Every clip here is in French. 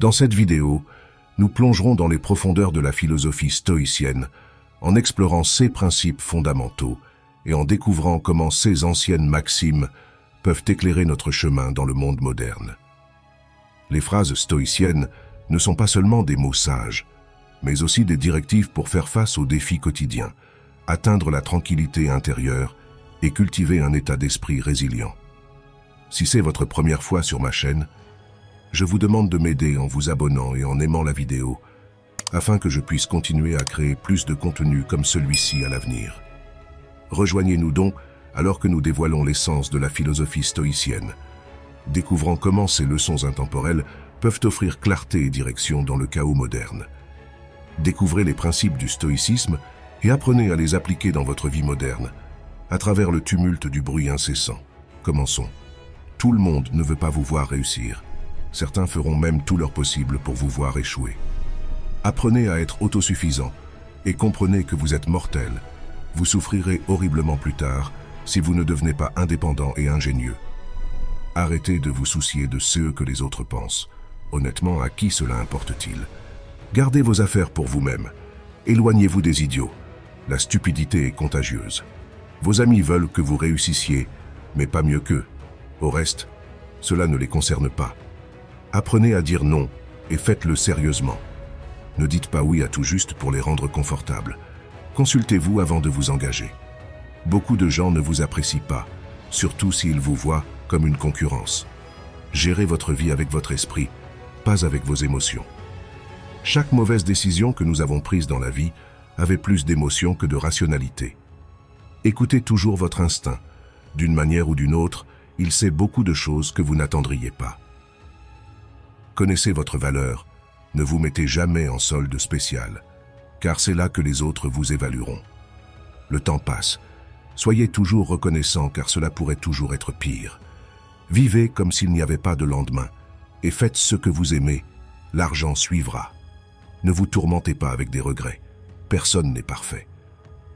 Dans cette vidéo, nous plongerons dans les profondeurs de la philosophie stoïcienne en explorant ses principes fondamentaux et en découvrant comment ces anciennes maximes peuvent éclairer notre chemin dans le monde moderne. Les phrases stoïciennes ne sont pas seulement des mots sages, mais aussi des directives pour faire face aux défis quotidiens, atteindre la tranquillité intérieure et cultiver un état d'esprit résilient. Si c'est votre première fois sur ma chaîne, je vous demande de m'aider en vous abonnant et en aimant la vidéo, afin que je puisse continuer à créer plus de contenu comme celui-ci à l'avenir. Rejoignez-nous donc alors que nous dévoilons l'essence de la philosophie stoïcienne, découvrant comment ces leçons intemporelles peuvent offrir clarté et direction dans le chaos moderne. Découvrez les principes du stoïcisme et apprenez à les appliquer dans votre vie moderne, à travers le tumulte du bruit incessant. Commençons. Tout le monde ne veut pas vous voir réussir. Certains feront même tout leur possible pour vous voir échouer. Apprenez à être autosuffisant et comprenez que vous êtes mortel. Vous souffrirez horriblement plus tard si vous ne devenez pas indépendant et ingénieux. Arrêtez de vous soucier de ce que les autres pensent. Honnêtement, à qui cela importe-t-il? Gardez vos affaires pour vous-même. Éloignez-vous des idiots. La stupidité est contagieuse. Vos amis veulent que vous réussissiez, mais pas mieux qu'eux. Au reste, cela ne les concerne pas. Apprenez à dire non et faites-le sérieusement. Ne dites pas oui à tout juste pour les rendre confortables. Consultez-vous avant de vous engager. Beaucoup de gens ne vous apprécient pas, surtout s'ils vous voient comme une concurrence. Gérez votre vie avec votre esprit, pas avec vos émotions. Chaque mauvaise décision que nous avons prise dans la vie avait plus d'émotion que de rationalité. Écoutez toujours votre instinct. D'une manière ou d'une autre, il sait beaucoup de choses que vous n'attendriez pas. Connaissez votre valeur. Ne vous mettez jamais en solde spécial, car c'est là que les autres vous évalueront. Le temps passe. Soyez toujours reconnaissant, car cela pourrait toujours être pire. Vivez comme s'il n'y avait pas de lendemain, et faites ce que vous aimez. L'argent suivra. Ne vous tourmentez pas avec des regrets. Personne n'est parfait.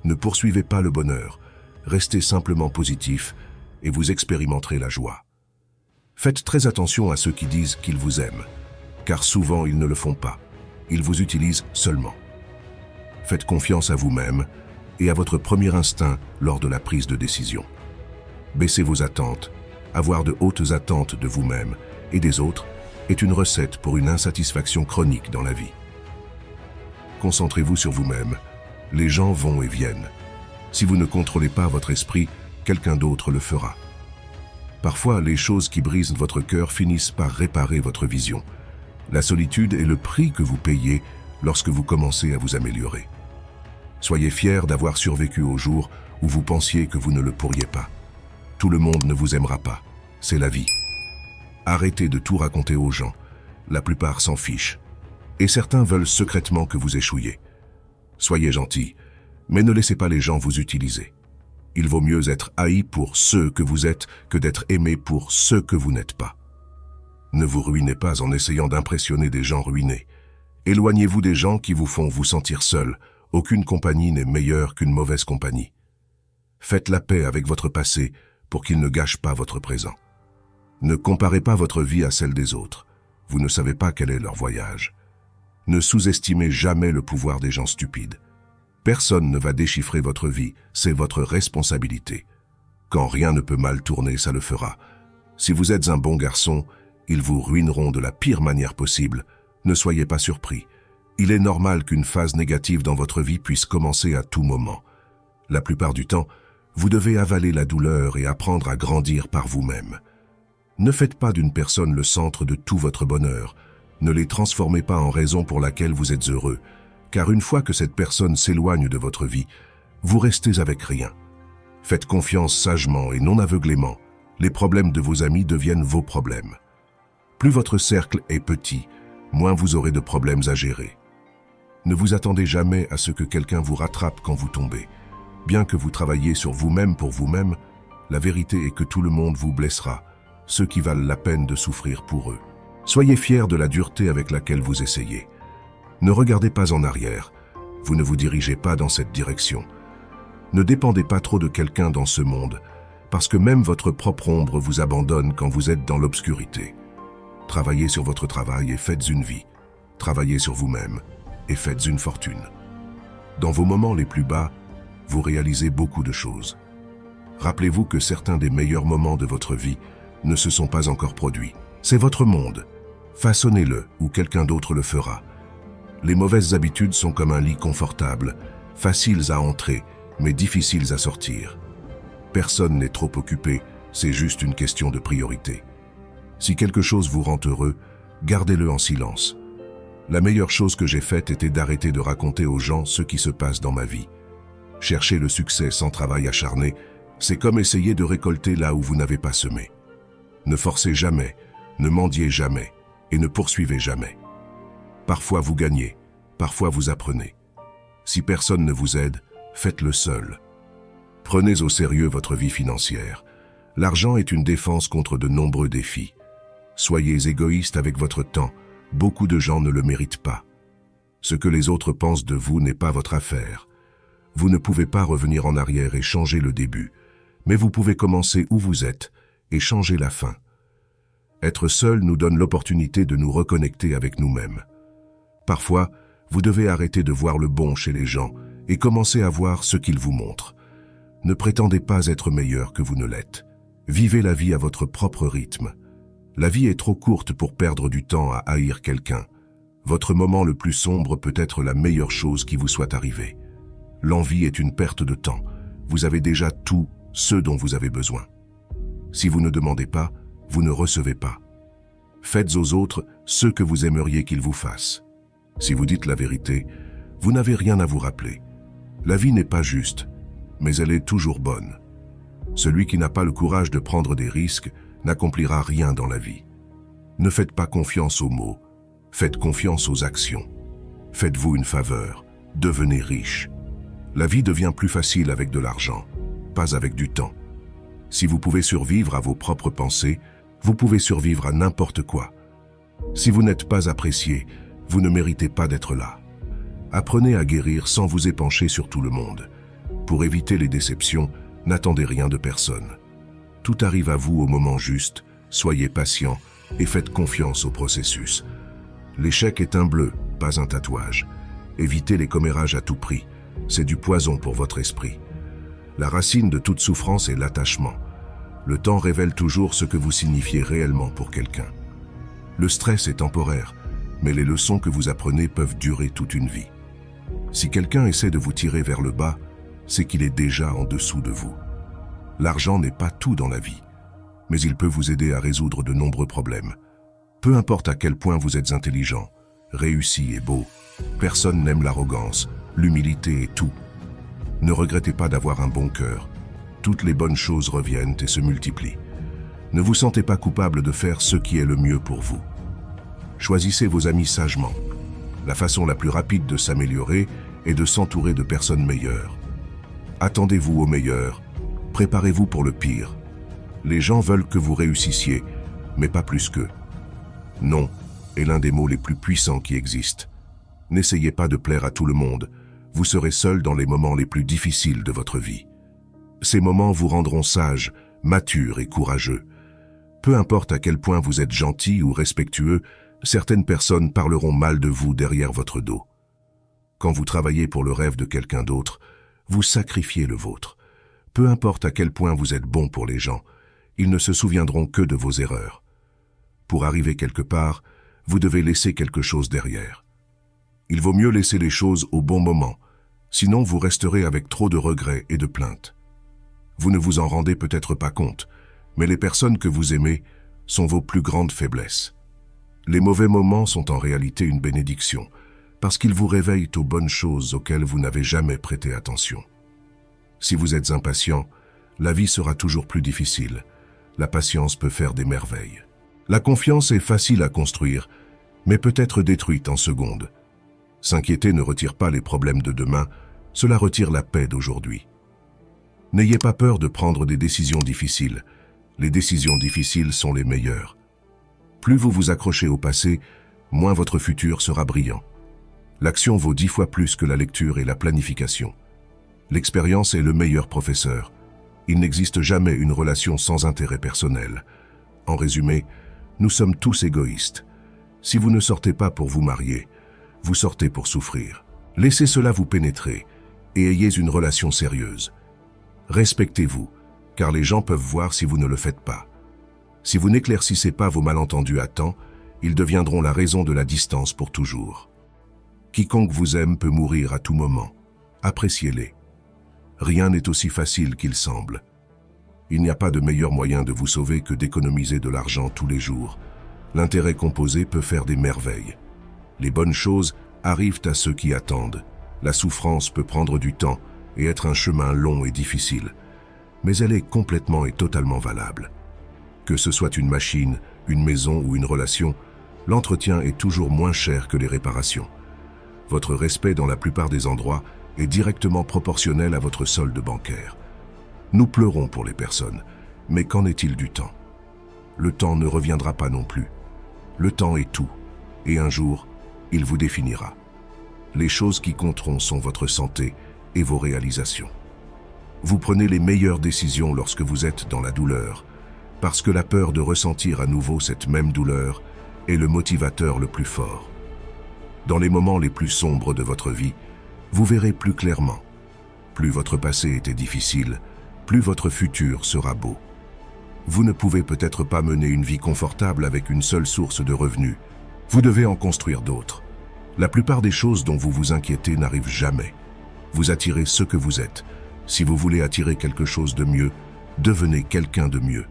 Ne poursuivez pas le bonheur. Restez simplement positif, et vous expérimenterez la joie. Faites très attention à ceux qui disent qu'ils vous aiment, car souvent ils ne le font pas. Ils vous utilisent seulement. Faites confiance à vous-même et à votre premier instinct lors de la prise de décision. Baissez vos attentes. Avoir de hautes attentes de vous-même et des autres est une recette pour une insatisfaction chronique dans la vie. Concentrez-vous sur vous-même. Les gens vont et viennent. Si vous ne contrôlez pas votre esprit, quelqu'un d'autre le fera. Parfois, les choses qui brisent votre cœur finissent par réparer votre vision. La solitude est le prix que vous payez lorsque vous commencez à vous améliorer. Soyez fiers d'avoir survécu au jour où vous pensiez que vous ne le pourriez pas. Tout le monde ne vous aimera pas. C'est la vie. Arrêtez de tout raconter aux gens. La plupart s'en fichent. Et certains veulent secrètement que vous échouiez. Soyez gentils, mais ne laissez pas les gens vous utiliser. Il vaut mieux être haï pour ce que vous êtes que d'être aimé pour ce que vous n'êtes pas. Ne vous ruinez pas en essayant d'impressionner des gens ruinés. Éloignez-vous des gens qui vous font vous sentir seul. Aucune compagnie n'est meilleure qu'une mauvaise compagnie. Faites la paix avec votre passé pour qu'il ne gâche pas votre présent. Ne comparez pas votre vie à celle des autres. Vous ne savez pas quel est leur voyage. Ne sous-estimez jamais le pouvoir des gens stupides. Personne ne va déchiffrer votre vie, c'est votre responsabilité. Quand rien ne peut mal tourner, ça le fera. Si vous êtes un bon garçon, ils vous ruineront de la pire manière possible. Ne soyez pas surpris. Il est normal qu'une phase négative dans votre vie puisse commencer à tout moment. La plupart du temps, vous devez avaler la douleur et apprendre à grandir par vous-même. Ne faites pas d'une personne le centre de tout votre bonheur. Ne les transformez pas en raison pour laquelle vous êtes heureux. Car une fois que cette personne s'éloigne de votre vie, vous restez avec rien. Faites confiance sagement et non aveuglément. Les problèmes de vos amis deviennent vos problèmes. Plus votre cercle est petit, moins vous aurez de problèmes à gérer. Ne vous attendez jamais à ce que quelqu'un vous rattrape quand vous tombez. Bien que vous travailliez sur vous-même pour vous-même, la vérité est que tout le monde vous blessera, ceux qui valent la peine de souffrir pour eux. Soyez fiers de la dureté avec laquelle vous essayez. Ne regardez pas en arrière, vous ne vous dirigez pas dans cette direction. Ne dépendez pas trop de quelqu'un dans ce monde, parce que même votre propre ombre vous abandonne quand vous êtes dans l'obscurité. Travaillez sur votre travail et faites une vie. Travaillez sur vous-même et faites une fortune. Dans vos moments les plus bas, vous réalisez beaucoup de choses. Rappelez-vous que certains des meilleurs moments de votre vie ne se sont pas encore produits. C'est votre monde. Façonnez-le ou quelqu'un d'autre le fera. Les mauvaises habitudes sont comme un lit confortable, faciles à entrer, mais difficiles à sortir. Personne n'est trop occupé, c'est juste une question de priorité. Si quelque chose vous rend heureux, gardez-le en silence. La meilleure chose que j'ai faite était d'arrêter de raconter aux gens ce qui se passe dans ma vie. Chercher le succès sans travail acharné, c'est comme essayer de récolter là où vous n'avez pas semé. Ne forcez jamais, ne mendiez jamais et ne poursuivez jamais. Parfois vous gagnez, parfois vous apprenez. Si personne ne vous aide, faites-le seul. Prenez au sérieux votre vie financière. L'argent est une défense contre de nombreux défis. Soyez égoïste avec votre temps, beaucoup de gens ne le méritent pas. Ce que les autres pensent de vous n'est pas votre affaire. Vous ne pouvez pas revenir en arrière et changer le début, mais vous pouvez commencer où vous êtes et changer la fin. Être seul nous donne l'opportunité de nous reconnecter avec nous-mêmes. Parfois, vous devez arrêter de voir le bon chez les gens et commencer à voir ce qu'ils vous montrent. Ne prétendez pas être meilleur que vous ne l'êtes. Vivez la vie à votre propre rythme. La vie est trop courte pour perdre du temps à haïr quelqu'un. Votre moment le plus sombre peut être la meilleure chose qui vous soit arrivée. L'envie est une perte de temps. Vous avez déjà tout ce dont vous avez besoin. Si vous ne demandez pas, vous ne recevez pas. Faites aux autres ce que vous aimeriez qu'ils vous fassent. Si vous dites la vérité, vous n'avez rien à vous rappeler. La vie n'est pas juste, mais elle est toujours bonne. Celui qui n'a pas le courage de prendre des risques n'accomplira rien dans la vie. Ne faites pas confiance aux mots, faites confiance aux actions. Faites-vous une faveur, devenez riche. La vie devient plus facile avec de l'argent, pas avec du temps. Si vous pouvez survivre à vos propres pensées, vous pouvez survivre à n'importe quoi. Si vous n'êtes pas apprécié, vous ne méritez pas d'être là. Apprenez à guérir sans vous épancher sur tout le monde. Pour éviter les déceptions, n'attendez rien de personne. Tout arrive à vous au moment juste, soyez patient et faites confiance au processus. L'échec est un bleu, pas un tatouage. Évitez les commérages à tout prix, c'est du poison pour votre esprit. La racine de toute souffrance est l'attachement. Le temps révèle toujours ce que vous signifiez réellement pour quelqu'un. Le stress est temporaire, mais les leçons que vous apprenez peuvent durer toute une vie. Si quelqu'un essaie de vous tirer vers le bas, c'est qu'il est déjà en dessous de vous. L'argent n'est pas tout dans la vie, mais il peut vous aider à résoudre de nombreux problèmes. Peu importe à quel point vous êtes intelligent, réussi et beau, personne n'aime l'arrogance, l'humilité et tout. Ne regrettez pas d'avoir un bon cœur. Toutes les bonnes choses reviennent et se multiplient. Ne vous sentez pas coupable de faire ce qui est le mieux pour vous. Choisissez vos amis sagement. La façon la plus rapide de s'améliorer est de s'entourer de personnes meilleures. Attendez-vous au meilleur. Préparez-vous pour le pire. Les gens veulent que vous réussissiez, mais pas plus qu'eux. Non est l'un des mots les plus puissants qui existent. N'essayez pas de plaire à tout le monde. Vous serez seul dans les moments les plus difficiles de votre vie. Ces moments vous rendront sage, mature et courageux. Peu importe à quel point vous êtes gentil ou respectueux, certaines personnes parleront mal de vous derrière votre dos. Quand vous travaillez pour le rêve de quelqu'un d'autre, vous sacrifiez le vôtre. Peu importe à quel point vous êtes bon pour les gens, ils ne se souviendront que de vos erreurs. Pour arriver quelque part, vous devez laisser quelque chose derrière. Il vaut mieux laisser les choses au bon moment, sinon vous resterez avec trop de regrets et de plaintes. Vous ne vous en rendez peut-être pas compte, mais les personnes que vous aimez sont vos plus grandes faiblesses. Les mauvais moments sont en réalité une bénédiction, parce qu'ils vous réveillent aux bonnes choses auxquelles vous n'avez jamais prêté attention. Si vous êtes impatient, la vie sera toujours plus difficile. La patience peut faire des merveilles. La confiance est facile à construire, mais peut être détruite en secondes. S'inquiéter ne retire pas les problèmes de demain, cela retire la paix d'aujourd'hui. N'ayez pas peur de prendre des décisions difficiles. Les décisions difficiles sont les meilleures. Plus vous vous accrochez au passé, moins votre futur sera brillant. L'action vaut 10 fois plus que la lecture et la planification. L'expérience est le meilleur professeur. Il n'existe jamais une relation sans intérêt personnel. En résumé, Nous sommes tous égoïstes. Si vous ne sortez pas pour vous marier, vous sortez pour souffrir. Laissez cela vous pénétrer et ayez une relation sérieuse. Respectez-vous, car les gens peuvent voir si vous ne le faites pas. Si vous n'éclaircissez pas vos malentendus à temps, ils deviendront la raison de la distance pour toujours. Quiconque vous aime peut mourir à tout moment. Appréciez-les. Rien n'est aussi facile qu'il semble. Il n'y a pas de meilleur moyen de vous sauver que d'économiser de l'argent tous les jours. L'intérêt composé peut faire des merveilles. Les bonnes choses arrivent à ceux qui attendent. La souffrance peut prendre du temps et être un chemin long et difficile, mais elle est complètement et totalement valable. Que ce soit une machine, une maison ou une relation, l'entretien est toujours moins cher que les réparations. Votre respect dans la plupart des endroits est directement proportionnel à votre solde bancaire. Nous pleurons pour les personnes, mais qu'en est-il du temps? Le temps ne reviendra pas non plus. Le temps est tout, et un jour, il vous définira. Les choses qui compteront sont votre santé et vos réalisations. Vous prenez les meilleures décisions lorsque vous êtes dans la douleur, parce que la peur de ressentir à nouveau cette même douleur est le motivateur le plus fort. Dans les moments les plus sombres de votre vie, vous verrez plus clairement. Plus votre passé était difficile, plus votre futur sera beau. Vous ne pouvez peut-être pas mener une vie confortable avec une seule source de revenus. Vous devez en construire d'autres. La plupart des choses dont vous vous inquiétez n'arrivent jamais. Vous attirez ce que vous êtes. Si vous voulez attirer quelque chose de mieux, devenez quelqu'un de mieux.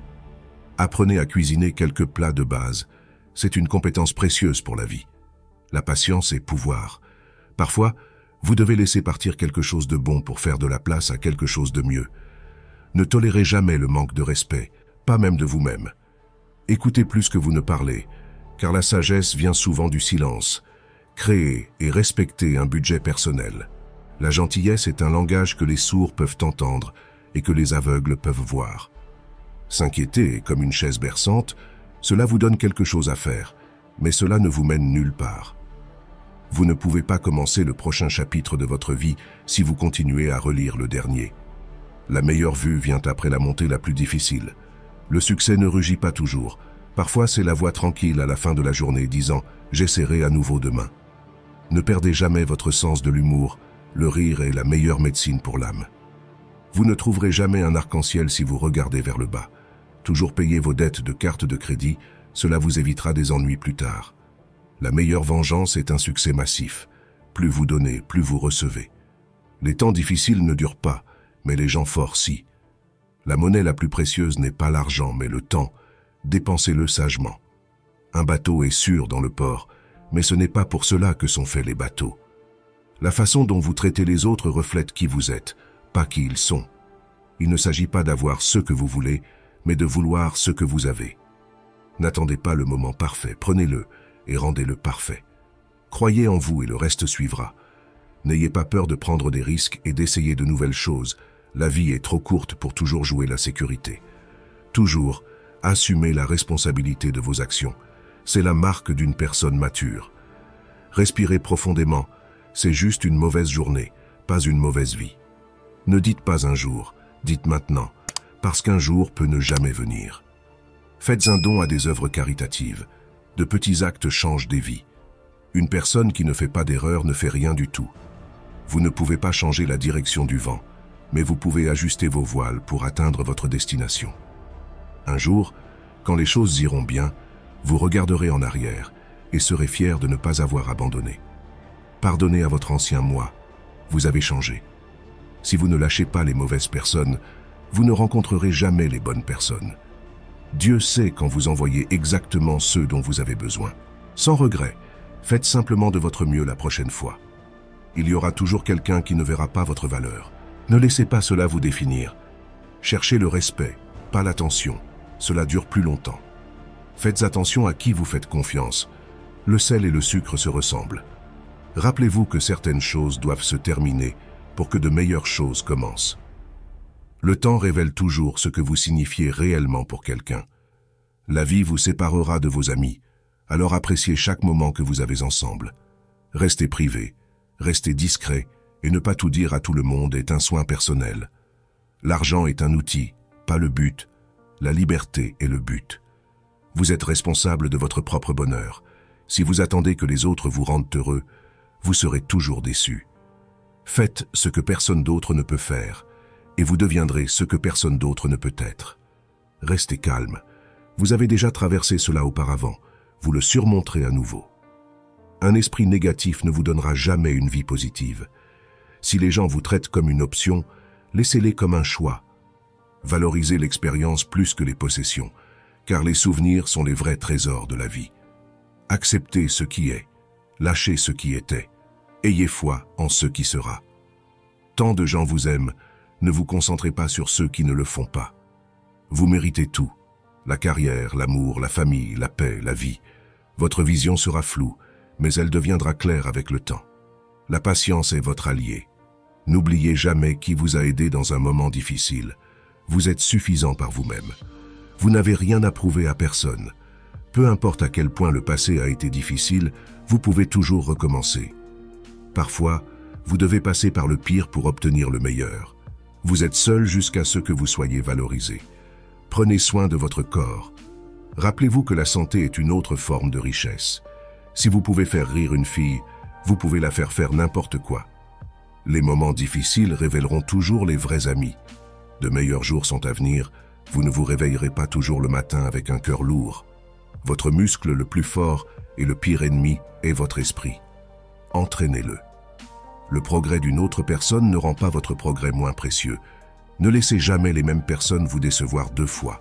Apprenez à cuisiner quelques plats de base. C'est une compétence précieuse pour la vie. La patience est pouvoir. Parfois, vous devez laisser partir quelque chose de bon pour faire de la place à quelque chose de mieux. Ne tolérez jamais le manque de respect, pas même de vous-même. Écoutez plus que vous ne parlez, car la sagesse vient souvent du silence. Créez et respectez un budget personnel. La gentillesse est un langage que les sourds peuvent entendre et que les aveugles peuvent voir. S'inquiéter comme une chaise berçante, cela vous donne quelque chose à faire, mais cela ne vous mène nulle part. Vous ne pouvez pas commencer le prochain chapitre de votre vie si vous continuez à relire le dernier. La meilleure vue vient après la montée la plus difficile. Le succès ne rugit pas toujours. Parfois, c'est la voix tranquille à la fin de la journée disant « j'essaierai à nouveau demain ». Ne perdez jamais votre sens de l'humour. Le rire est la meilleure médecine pour l'âme. Vous ne trouverez jamais un arc-en-ciel si vous regardez vers le bas. Toujours payer vos dettes de carte de crédit, cela vous évitera des ennuis plus tard. La meilleure vengeance est un succès massif. Plus vous donnez, plus vous recevez. Les temps difficiles ne durent pas, mais les gens forts si. La monnaie la plus précieuse n'est pas l'argent, mais le temps. Dépensez-le sagement. Un bateau est sûr dans le port, mais ce n'est pas pour cela que sont faits les bateaux. La façon dont vous traitez les autres reflète qui vous êtes, pas qui ils sont. Il ne s'agit pas d'avoir ce que vous voulez, mais de vouloir ce que vous avez. N'attendez pas le moment parfait, prenez-le et rendez-le parfait. Croyez en vous et le reste suivra. N'ayez pas peur de prendre des risques et d'essayer de nouvelles choses. La vie est trop courte pour toujours jouer la sécurité. Toujours, assumez la responsabilité de vos actions. C'est la marque d'une personne mature. Respirez profondément. C'est juste une mauvaise journée, pas une mauvaise vie. Ne dites pas un jour, dites maintenant, parce qu'un jour peut ne jamais venir. Faites un don à des œuvres caritatives. De petits actes changent des vies. Une personne qui ne fait pas d'erreur ne fait rien du tout. Vous ne pouvez pas changer la direction du vent, mais vous pouvez ajuster vos voiles pour atteindre votre destination. Un jour, quand les choses iront bien, vous regarderez en arrière et serez fier de ne pas avoir abandonné. Pardonnez à votre ancien moi, vous avez changé. Si vous ne lâchez pas les mauvaises personnes, vous ne rencontrerez jamais les bonnes personnes. Dieu sait quand vous envoyez exactement ceux dont vous avez besoin. Sans regret, faites simplement de votre mieux la prochaine fois. Il y aura toujours quelqu'un qui ne verra pas votre valeur. Ne laissez pas cela vous définir. Cherchez le respect, pas l'attention. Cela dure plus longtemps. Faites attention à qui vous faites confiance. Le sel et le sucre se ressemblent. Rappelez-vous que certaines choses doivent se terminer pour que de meilleures choses commencent. Le temps révèle toujours ce que vous signifiez réellement pour quelqu'un. La vie vous séparera de vos amis, alors appréciez chaque moment que vous avez ensemble. Restez privé, restez discret et ne pas tout dire à tout le monde est un soin personnel. L'argent est un outil, pas le but. La liberté est le but. Vous êtes responsable de votre propre bonheur. Si vous attendez que les autres vous rendent heureux, vous serez toujours déçu. Faites ce que personne d'autre ne peut faire, et vous deviendrez ce que personne d'autre ne peut être. Restez calme. Vous avez déjà traversé cela auparavant. Vous le surmonterez à nouveau. Un esprit négatif ne vous donnera jamais une vie positive. Si les gens vous traitent comme une option, laissez-les comme un choix. Valorisez l'expérience plus que les possessions, car les souvenirs sont les vrais trésors de la vie. Acceptez ce qui est, lâchez ce qui était, ayez foi en ce qui sera. Tant de gens vous aiment, ne vous concentrez pas sur ceux qui ne le font pas. Vous méritez tout, la carrière, l'amour, la famille, la paix, la vie. Votre vision sera floue, mais elle deviendra claire avec le temps. La patience est votre allié. N'oubliez jamais qui vous a aidé dans un moment difficile. Vous êtes suffisant par vous-même. Vous n'avez rien à prouver à personne. Peu importe à quel point le passé a été difficile, vous pouvez toujours recommencer. Parfois, vous devez passer par le pire pour obtenir le meilleur. Vous êtes seul jusqu'à ce que vous soyez valorisé. Prenez soin de votre corps. Rappelez-vous que la santé est une autre forme de richesse. Si vous pouvez faire rire une fille, vous pouvez la faire n'importe quoi. Les moments difficiles révéleront toujours les vrais amis. De meilleurs jours sont à venir, vous ne vous réveillerez pas toujours le matin avec un cœur lourd. Votre muscle le plus fort et le pire ennemi est votre esprit. Entraînez-le. Le progrès d'une autre personne ne rend pas votre progrès moins précieux. Ne laissez jamais les mêmes personnes vous décevoir deux fois.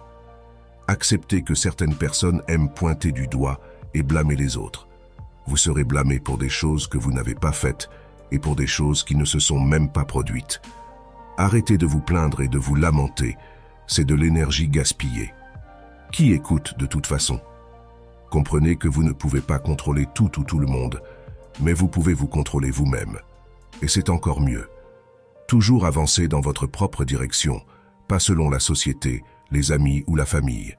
Acceptez que certaines personnes aiment pointer du doigt et blâmer les autres. Vous serez blâmé pour des choses que vous n'avez pas faites et pour des choses qui ne se sont même pas produites. Arrêtez de vous plaindre et de vous lamenter, c'est de l'énergie gaspillée. Qui écoute de toute façon? Comprenez que vous ne pouvez pas contrôler tout ou tout le monde, mais vous pouvez vous contrôler vous-même. Et c'est encore mieux. Toujours avancer dans votre propre direction, pas selon la société, les amis ou la famille.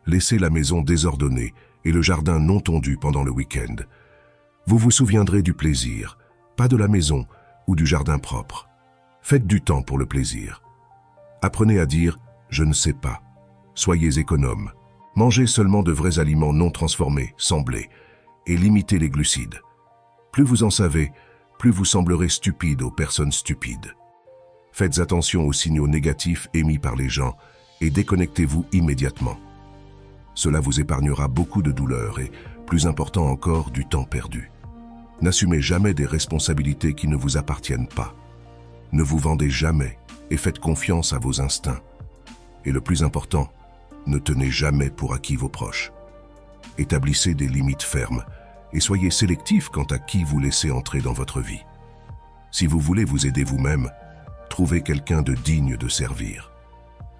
Laissez la maison désordonnée et le jardin non tondu pendant le week-end. Vous vous souviendrez du plaisir, pas de la maison ou du jardin propre. Faites du temps pour le plaisir. Apprenez à dire « je ne sais pas ». Soyez économe. Mangez seulement de vrais aliments non transformés, sans blé, et limitez les glucides. Plus vous en savez, plus vous semblerez stupide aux personnes stupides. Faites attention aux signaux négatifs émis par les gens et déconnectez-vous immédiatement. Cela vous épargnera beaucoup de douleur et, plus important encore, du temps perdu. N'assumez jamais des responsabilités qui ne vous appartiennent pas. Ne vous vendez jamais et faites confiance à vos instincts. Et le plus important, ne tenez jamais pour acquis vos proches. Établissez des limites fermes et soyez sélectif quant à qui vous laissez entrer dans votre vie. Si vous voulez vous aider vous-même, trouvez quelqu'un de digne de servir.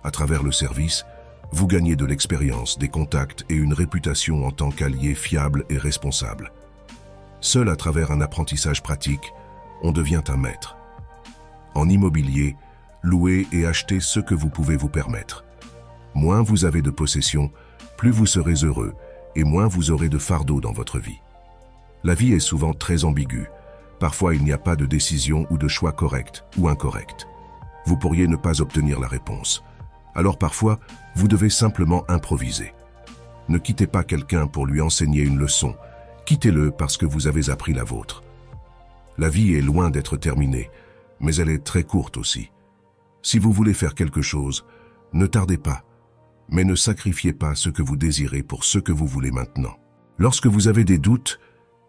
À travers le service, vous gagnez de l'expérience, des contacts et une réputation en tant qu'allié fiable et responsable. Seul à travers un apprentissage pratique, on devient un maître. En immobilier, louez et achetez ce que vous pouvez vous permettre. Moins vous avez de possessions, plus vous serez heureux et moins vous aurez de fardeau dans votre vie. La vie est souvent très ambiguë. Parfois, il n'y a pas de décision ou de choix correct ou incorrect. Vous pourriez ne pas obtenir la réponse. Alors parfois, vous devez simplement improviser. Ne quittez pas quelqu'un pour lui enseigner une leçon. Quittez-le parce que vous avez appris la vôtre. La vie est loin d'être terminée, mais elle est très courte aussi. Si vous voulez faire quelque chose, ne tardez pas, mais ne sacrifiez pas ce que vous désirez pour ce que vous voulez maintenant. Lorsque vous avez des doutes,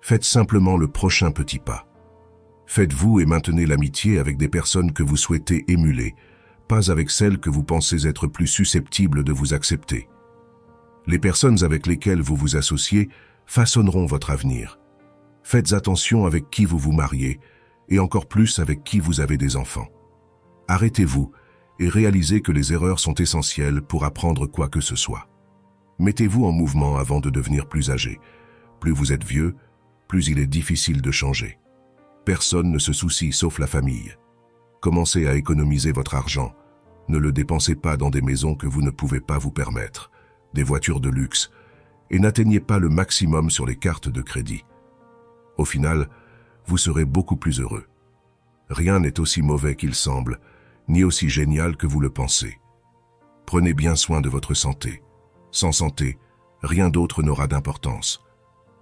faites simplement le prochain petit pas. Faites-vous et maintenez l'amitié avec des personnes que vous souhaitez émuler, pas avec celles que vous pensez être plus susceptibles de vous accepter. Les personnes avec lesquelles vous vous associez façonneront votre avenir. Faites attention avec qui vous vous mariez et encore plus avec qui vous avez des enfants. Arrêtez-vous et réalisez que les erreurs sont essentielles pour apprendre quoi que ce soit. Mettez-vous en mouvement avant de devenir plus âgé. Plus vous êtes vieux, plus il est difficile de changer. Personne ne se soucie sauf la famille. Commencez à économiser votre argent. Ne le dépensez pas dans des maisons que vous ne pouvez pas vous permettre, des voitures de luxe, et n'atteignez pas le maximum sur les cartes de crédit. Au final, vous serez beaucoup plus heureux. Rien n'est aussi mauvais qu'il semble, ni aussi génial que vous le pensez. Prenez bien soin de votre santé. Sans santé, Rien d'autre n'aura d'importance.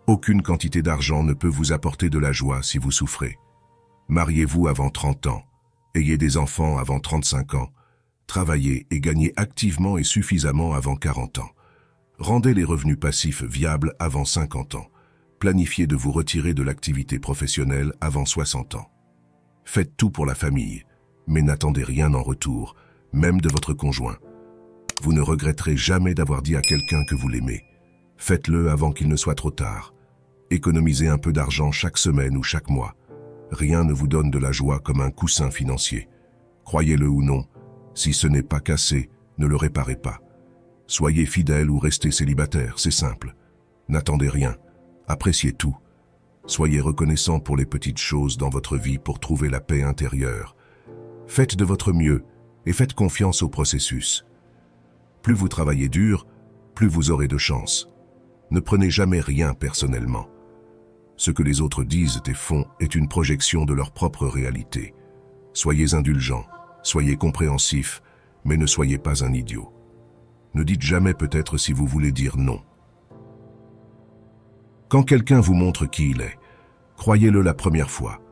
Aucune quantité d'argent ne peut vous apporter de la joie si vous souffrez. Mariez-vous avant 30 ans. Ayez des enfants avant 35 ans. Travaillez et gagnez activement et suffisamment avant 40 ans. Rendez les revenus passifs viables avant 50 ans. Planifiez de vous retirer de l'activité professionnelle avant 60 ans. Faites tout pour la famille, mais n'attendez rien en retour, même de votre conjoint. Vous ne regretterez jamais d'avoir dit à quelqu'un que vous l'aimez. Faites-le avant qu'il ne soit trop tard. Économisez un peu d'argent chaque semaine ou chaque mois. Rien ne vous donne de la joie comme un coussin financier. Croyez-le ou non, si ce n'est pas cassé, ne le réparez pas. Soyez fidèle ou restez célibataire, c'est simple. N'attendez rien, appréciez tout. Soyez reconnaissant pour les petites choses dans votre vie pour trouver la paix intérieure. Faites de votre mieux et faites confiance au processus. Plus vous travaillez dur, plus vous aurez de chance. Ne prenez jamais rien personnellement. Ce que les autres disent et font est une projection de leur propre réalité. Soyez indulgents, soyez compréhensifs, mais ne soyez pas un idiot. Ne dites jamais peut-être si vous voulez dire non. Quand quelqu'un vous montre qui il est, croyez-le la première fois.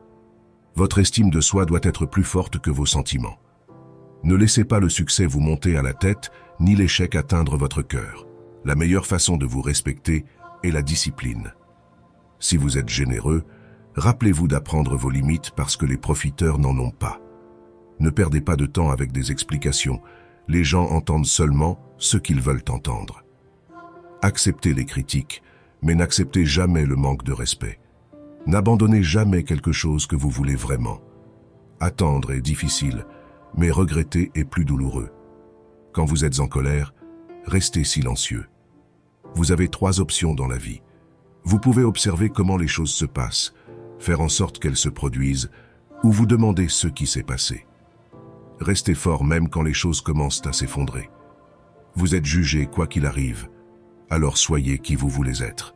Votre estime de soi doit être plus forte que vos sentiments. Ne laissez pas le succès vous monter à la tête, ni l'échec atteindre votre cœur. La meilleure façon de vous respecter est la discipline. Si vous êtes généreux, rappelez-vous d'apprendre vos limites parce que les profiteurs n'en ont pas. Ne perdez pas de temps avec des explications. Les gens entendent seulement ce qu'ils veulent entendre. Acceptez les critiques, mais n'acceptez jamais le manque de respect. N'abandonnez jamais quelque chose que vous voulez vraiment. Attendre est difficile, mais regretter est plus douloureux. Quand vous êtes en colère, restez silencieux. Vous avez 3 options dans la vie. Vous pouvez observer comment les choses se passent, faire en sorte qu'elles se produisent, ou vous demander ce qui s'est passé. Restez fort même quand les choses commencent à s'effondrer. Vous êtes jugé quoi qu'il arrive, alors soyez qui vous voulez être.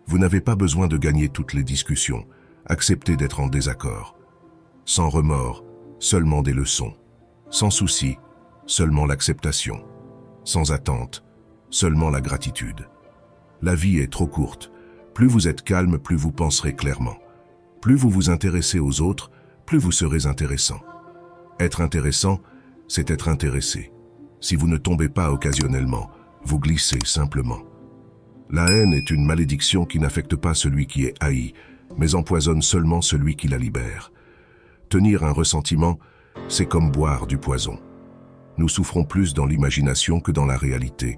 Vous n'avez pas besoin de gagner toutes les discussions, acceptez d'être en désaccord. Sans remords, seulement des leçons. Sans souci, seulement l'acceptation. Sans attente, seulement la gratitude. La vie est trop courte. Plus vous êtes calme, plus vous penserez clairement. Plus vous vous intéressez aux autres, plus vous serez intéressant. Être intéressant, c'est être intéressé. Si vous ne tombez pas occasionnellement, vous glissez simplement. La haine est une malédiction qui n'affecte pas celui qui est haï, mais empoisonne seulement celui qui la libère. Tenir un ressentiment, c'est comme boire du poison. Nous souffrons plus dans l'imagination que dans la réalité.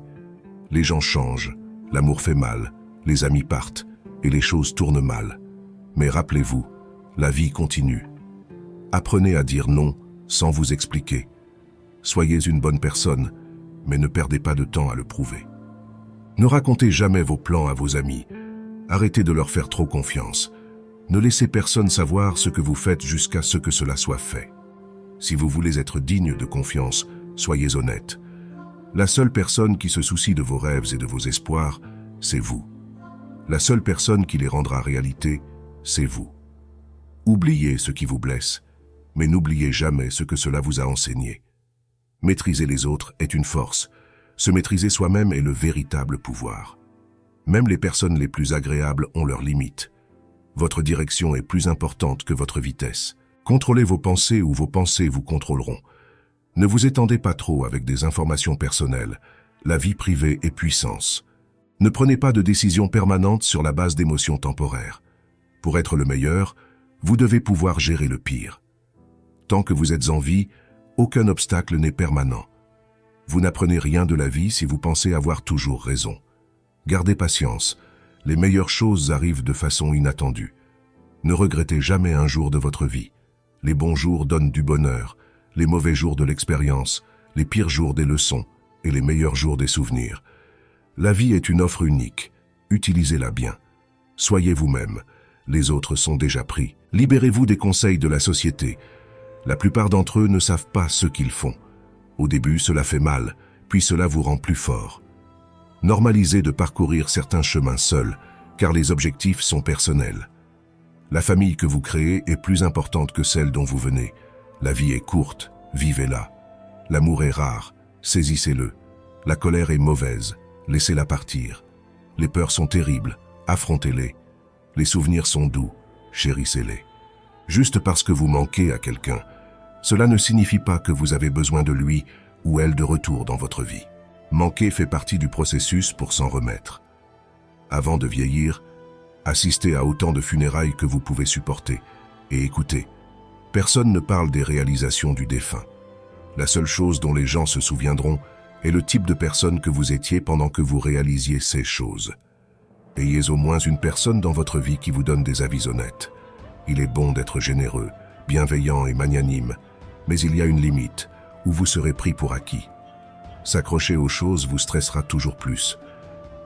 Les gens changent, l'amour fait mal, les amis partent, et les choses tournent mal. Mais rappelez-vous, la vie continue. Apprenez à dire non sans vous expliquer. Soyez une bonne personne, mais ne perdez pas de temps à le prouver. Ne racontez jamais vos plans à vos amis. Arrêtez de leur faire trop confiance. Ne laissez personne savoir ce que vous faites jusqu'à ce que cela soit fait. Si vous voulez être digne de confiance, soyez honnête. La seule personne qui se soucie de vos rêves et de vos espoirs, c'est vous. La seule personne qui les rendra réalité, c'est vous. Oubliez ce qui vous blesse, mais n'oubliez jamais ce que cela vous a enseigné. Maîtriser les autres est une force. Se maîtriser soi-même est le véritable pouvoir. Même les personnes les plus agréables ont leurs limites. Votre direction est plus importante que votre vitesse. Contrôlez vos pensées ou vos pensées vous contrôleront. Ne vous étendez pas trop avec des informations personnelles. La vie privée est puissance. Ne prenez pas de décisions permanentes sur la base d'émotions temporaires. Pour être le meilleur, vous devez pouvoir gérer le pire. Tant que vous êtes en vie, aucun obstacle n'est permanent. Vous n'apprenez rien de la vie si vous pensez avoir toujours raison. Gardez patience, les meilleures choses arrivent de façon inattendue. Ne regrettez jamais un jour de votre vie. Les bons jours donnent du bonheur, les mauvais jours de l'expérience, les pires jours des leçons et les meilleurs jours des souvenirs. La vie est une offre unique, utilisez-la bien. Soyez vous-même, les autres sont déjà pris. Libérez-vous des conseils de la société. La plupart d'entre eux ne savent pas ce qu'ils font. Au début, cela fait mal, puis cela vous rend plus fort. Normalisez de parcourir certains chemins seuls, car les objectifs sont personnels. La famille que vous créez est plus importante que celle dont vous venez. La vie est courte, vivez-la. L'amour est rare, saisissez-le. La colère est mauvaise, laissez-la partir. Les peurs sont terribles, affrontez-les. Les souvenirs sont doux, chérissez-les. Juste parce que vous manquez à quelqu'un, cela ne signifie pas que vous avez besoin de lui ou elle de retour dans votre vie. Manquer fait partie du processus pour s'en remettre. Avant de vieillir, assistez à autant de funérailles que vous pouvez supporter et écoutez. Personne ne parle des réalisations du défunt. La seule chose dont les gens se souviendront est le type de personne que vous étiez pendant que vous réalisiez ces choses. Ayez au moins une personne dans votre vie qui vous donne des avis honnêtes. Il est bon d'être généreux, bienveillant et magnanime, mais il y a une limite où vous serez pris pour acquis. S'accrocher aux choses vous stressera toujours plus.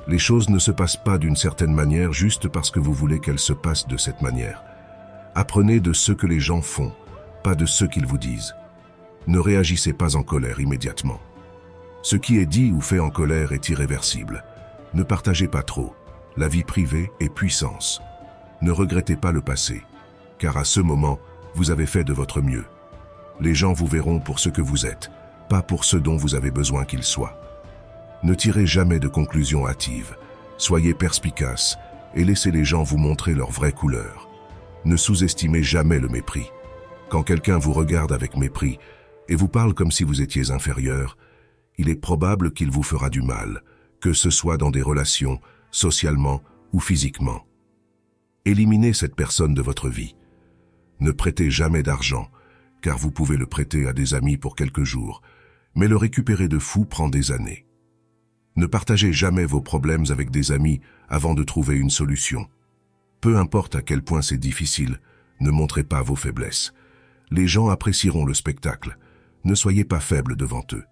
Les choses ne se passent pas d'une certaine manière juste parce que vous voulez qu'elles se passent de cette manière. Apprenez de ce que les gens font, pas de ce qu'ils vous disent. Ne réagissez pas en colère immédiatement. Ce qui est dit ou fait en colère est irréversible. Ne partagez pas trop. La vie privée est puissance. Ne regrettez pas le passé, car à ce moment, vous avez fait de votre mieux. Les gens vous verront pour ce que vous êtes, pas pour ce dont vous avez besoin qu'ils soient. Ne tirez jamais de conclusions hâtives. Soyez perspicace et laissez les gens vous montrer leur vraie couleur. Ne sous-estimez jamais le mépris. Quand quelqu'un vous regarde avec mépris et vous parle comme si vous étiez inférieur, il est probable qu'il vous fera du mal, que ce soit dans des relations, socialement ou physiquement. Éliminez cette personne de votre vie. Ne prêtez jamais d'argent, car vous pouvez le prêter à des amis pour quelques jours, mais le récupérer de fou prend des années. Ne partagez jamais vos problèmes avec des amis avant de trouver une solution. Peu importe à quel point c'est difficile, ne montrez pas vos faiblesses. Les gens apprécieront le spectacle. Ne soyez pas faible devant eux.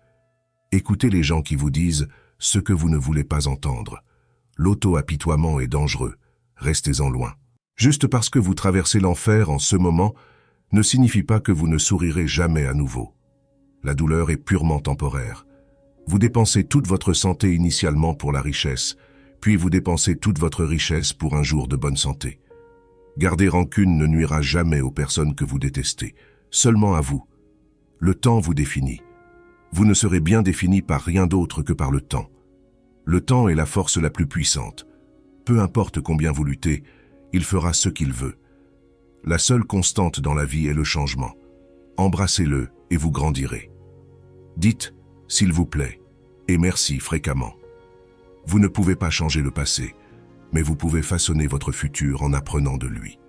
Écoutez les gens qui vous disent ce que vous ne voulez pas entendre. L'auto-apitoiement est dangereux. Restez-en loin. Juste parce que vous traversez l'enfer en ce moment ne signifie pas que vous ne sourirez jamais à nouveau. La douleur est purement temporaire. Vous dépensez toute votre santé initialement pour la richesse, puis vous dépensez toute votre richesse pour un jour de bonne santé. Garder rancune ne nuira jamais aux personnes que vous détestez, seulement à vous. Le temps vous définit. Vous ne serez bien défini par rien d'autre que par le temps. Le temps est la force la plus puissante. Peu importe combien vous luttez, il fera ce qu'il veut. La seule constante dans la vie est le changement. Embrassez-le et vous grandirez. Dites « s'il vous plaît » et « merci » fréquemment. Vous ne pouvez pas changer le passé, mais vous pouvez façonner votre futur en apprenant de lui.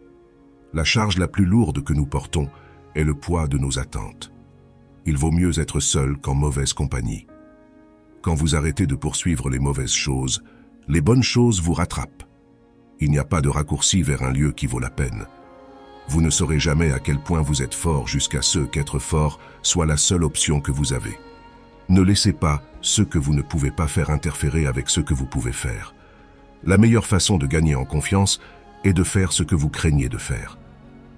La charge la plus lourde que nous portons est le poids de nos attentes. Il vaut mieux être seul qu'en mauvaise compagnie. Quand vous arrêtez de poursuivre les mauvaises choses, les bonnes choses vous rattrapent. Il n'y a pas de raccourci vers un lieu qui vaut la peine. Vous ne saurez jamais à quel point vous êtes fort jusqu'à ce qu'être fort soit la seule option que vous avez. Ne laissez pas ce que vous ne pouvez pas faire interférer avec ce que vous pouvez faire. La meilleure façon de gagner en confiance est de faire ce que vous craignez de faire.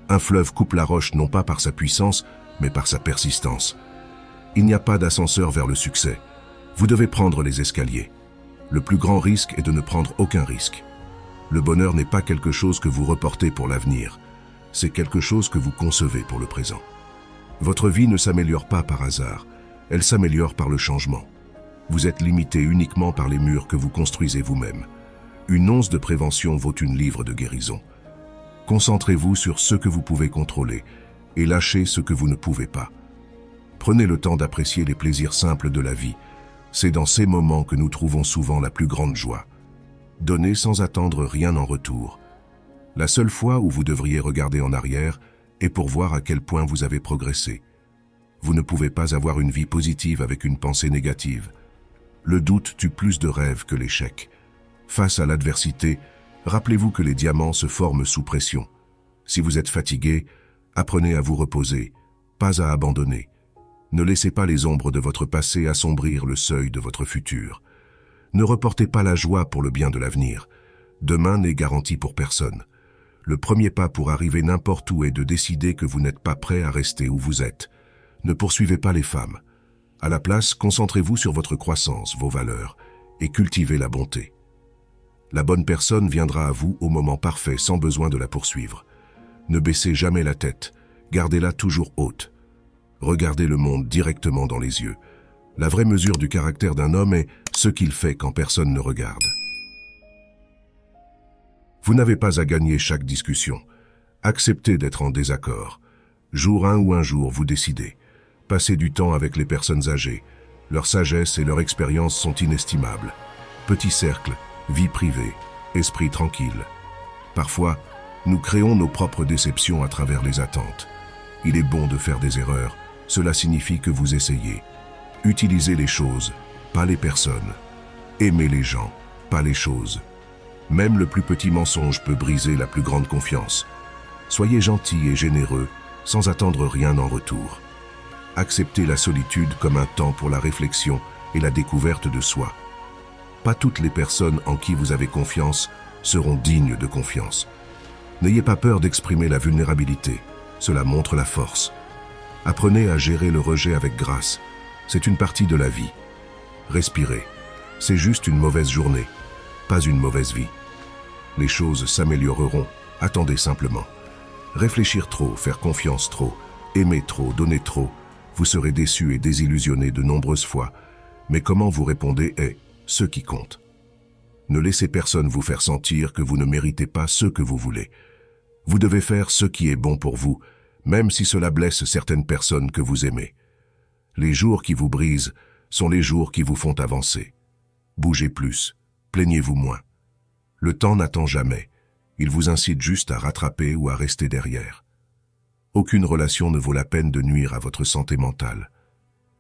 Un fleuve coupe la roche non pas par sa puissance, mais par sa persistance. Il n'y a pas d'ascenseur vers le succès. Vous devez prendre les escaliers. Le plus grand risque est de ne prendre aucun risque. Le bonheur n'est pas quelque chose que vous reportez pour l'avenir. C'est quelque chose que vous concevez pour le présent. Votre vie ne s'améliore pas par hasard. Elle s'améliore par le changement. Vous êtes limité uniquement par les murs que vous construisez vous-même. Une once de prévention vaut une livre de guérison. Concentrez-vous sur ce que vous pouvez contrôler et lâchez ce que vous ne pouvez pas. Prenez le temps d'apprécier les plaisirs simples de la vie. C'est dans ces moments que nous trouvons souvent la plus grande joie. Donnez sans attendre rien en retour. La seule fois où vous devriez regarder en arrière est pour voir à quel point vous avez progressé. Vous ne pouvez pas avoir une vie positive avec une pensée négative. Le doute tue plus de rêves que l'échec. Face à l'adversité, rappelez-vous que les diamants se forment sous pression. Si vous êtes fatigué, apprenez à vous reposer, pas à abandonner. Ne laissez pas les ombres de votre passé assombrir le seuil de votre futur. Ne reportez pas la joie pour le bien de l'avenir. Demain n'est garanti pour personne. Le premier pas pour arriver n'importe où est de décider que vous n'êtes pas prêt à rester où vous êtes. Ne poursuivez pas les femmes. À la place, concentrez-vous sur votre croissance, vos valeurs, et cultivez la bonté. La bonne personne viendra à vous au moment parfait sans besoin de la poursuivre. Ne baissez jamais la tête, gardez-la toujours haute. Regardez le monde directement dans les yeux. La vraie mesure du caractère d'un homme est ce qu'il fait quand personne ne regarde. Vous n'avez pas à gagner chaque discussion. Acceptez d'être en désaccord. Jour 1 ou un jour, vous décidez. Passez du temps avec les personnes âgées. Leur sagesse et leur expérience sont inestimables. Petit cercle, vie privée, esprit tranquille. Parfois, nous créons nos propres déceptions à travers les attentes. Il est bon de faire des erreurs. Cela signifie que vous essayez. Utilisez les choses, pas les personnes. Aimez les gens, pas les choses. Même le plus petit mensonge peut briser la plus grande confiance. Soyez gentil et généreux, sans attendre rien en retour. Acceptez la solitude comme un temps pour la réflexion et la découverte de soi. Pas toutes les personnes en qui vous avez confiance seront dignes de confiance. N'ayez pas peur d'exprimer la vulnérabilité, cela montre la force. Apprenez à gérer le rejet avec grâce, c'est une partie de la vie. Respirez, c'est juste une mauvaise journée, pas une mauvaise vie. Les choses s'amélioreront, attendez simplement. Réfléchir trop, faire confiance trop, aimer trop, donner trop, vous serez déçu et désillusionné de nombreuses fois, mais comment vous répondez est ce qui compte. Ne laissez personne vous faire sentir que vous ne méritez pas ce que vous voulez. Vous devez faire ce qui est bon pour vous, même si cela blesse certaines personnes que vous aimez. Les jours qui vous brisent sont les jours qui vous font avancer. Bougez plus, plaignez-vous moins. Le temps n'attend jamais, il vous incite juste à rattraper ou à rester derrière. Aucune relation ne vaut la peine de nuire à votre santé mentale.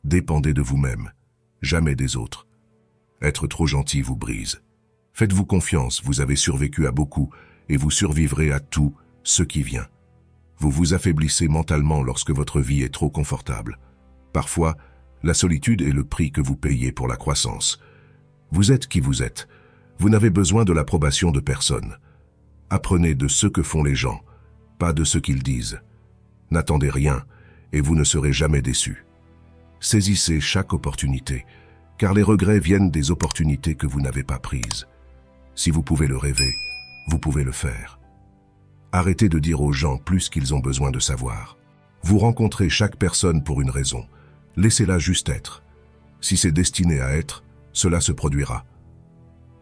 Dépendez de vous-même, jamais des autres. Être trop gentil vous brise. Faites-vous confiance, vous avez survécu à beaucoup et vous survivrez à tout ce qui vient. Vous vous affaiblissez mentalement lorsque votre vie est trop confortable. Parfois, la solitude est le prix que vous payez pour la croissance. Vous êtes qui vous êtes. Vous n'avez besoin de l'approbation de personne. Apprenez de ce que font les gens, pas de ce qu'ils disent. N'attendez rien et vous ne serez jamais déçu. Saisissez chaque opportunité, car les regrets viennent des opportunités que vous n'avez pas prises. Si vous pouvez le rêver, vous pouvez le faire. Arrêtez de dire aux gens plus qu'ils ont besoin de savoir. Vous rencontrez chaque personne pour une raison. Laissez-la juste être. Si c'est destiné à être, cela se produira.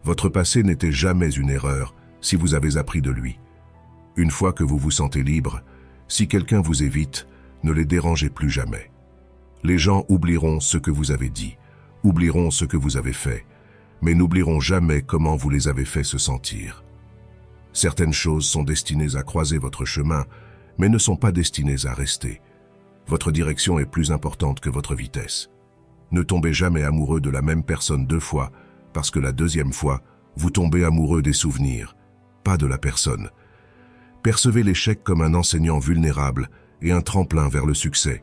Votre passé n'était jamais une erreur si vous avez appris de lui. Une fois que vous vous sentez libre, si quelqu'un vous évite, ne les dérangez plus jamais. Les gens oublieront ce que vous avez dit, oublieront ce que vous avez fait, mais n'oublieront jamais comment vous les avez fait se sentir. Certaines choses sont destinées à croiser votre chemin, mais ne sont pas destinées à rester. Votre direction est plus importante que votre vitesse. Ne tombez jamais amoureux de la même personne 2 fois, parce que la 2e fois, vous tombez amoureux des souvenirs, pas de la personne. Percevez l'échec comme un enseignant vulnérable et un tremplin vers le succès.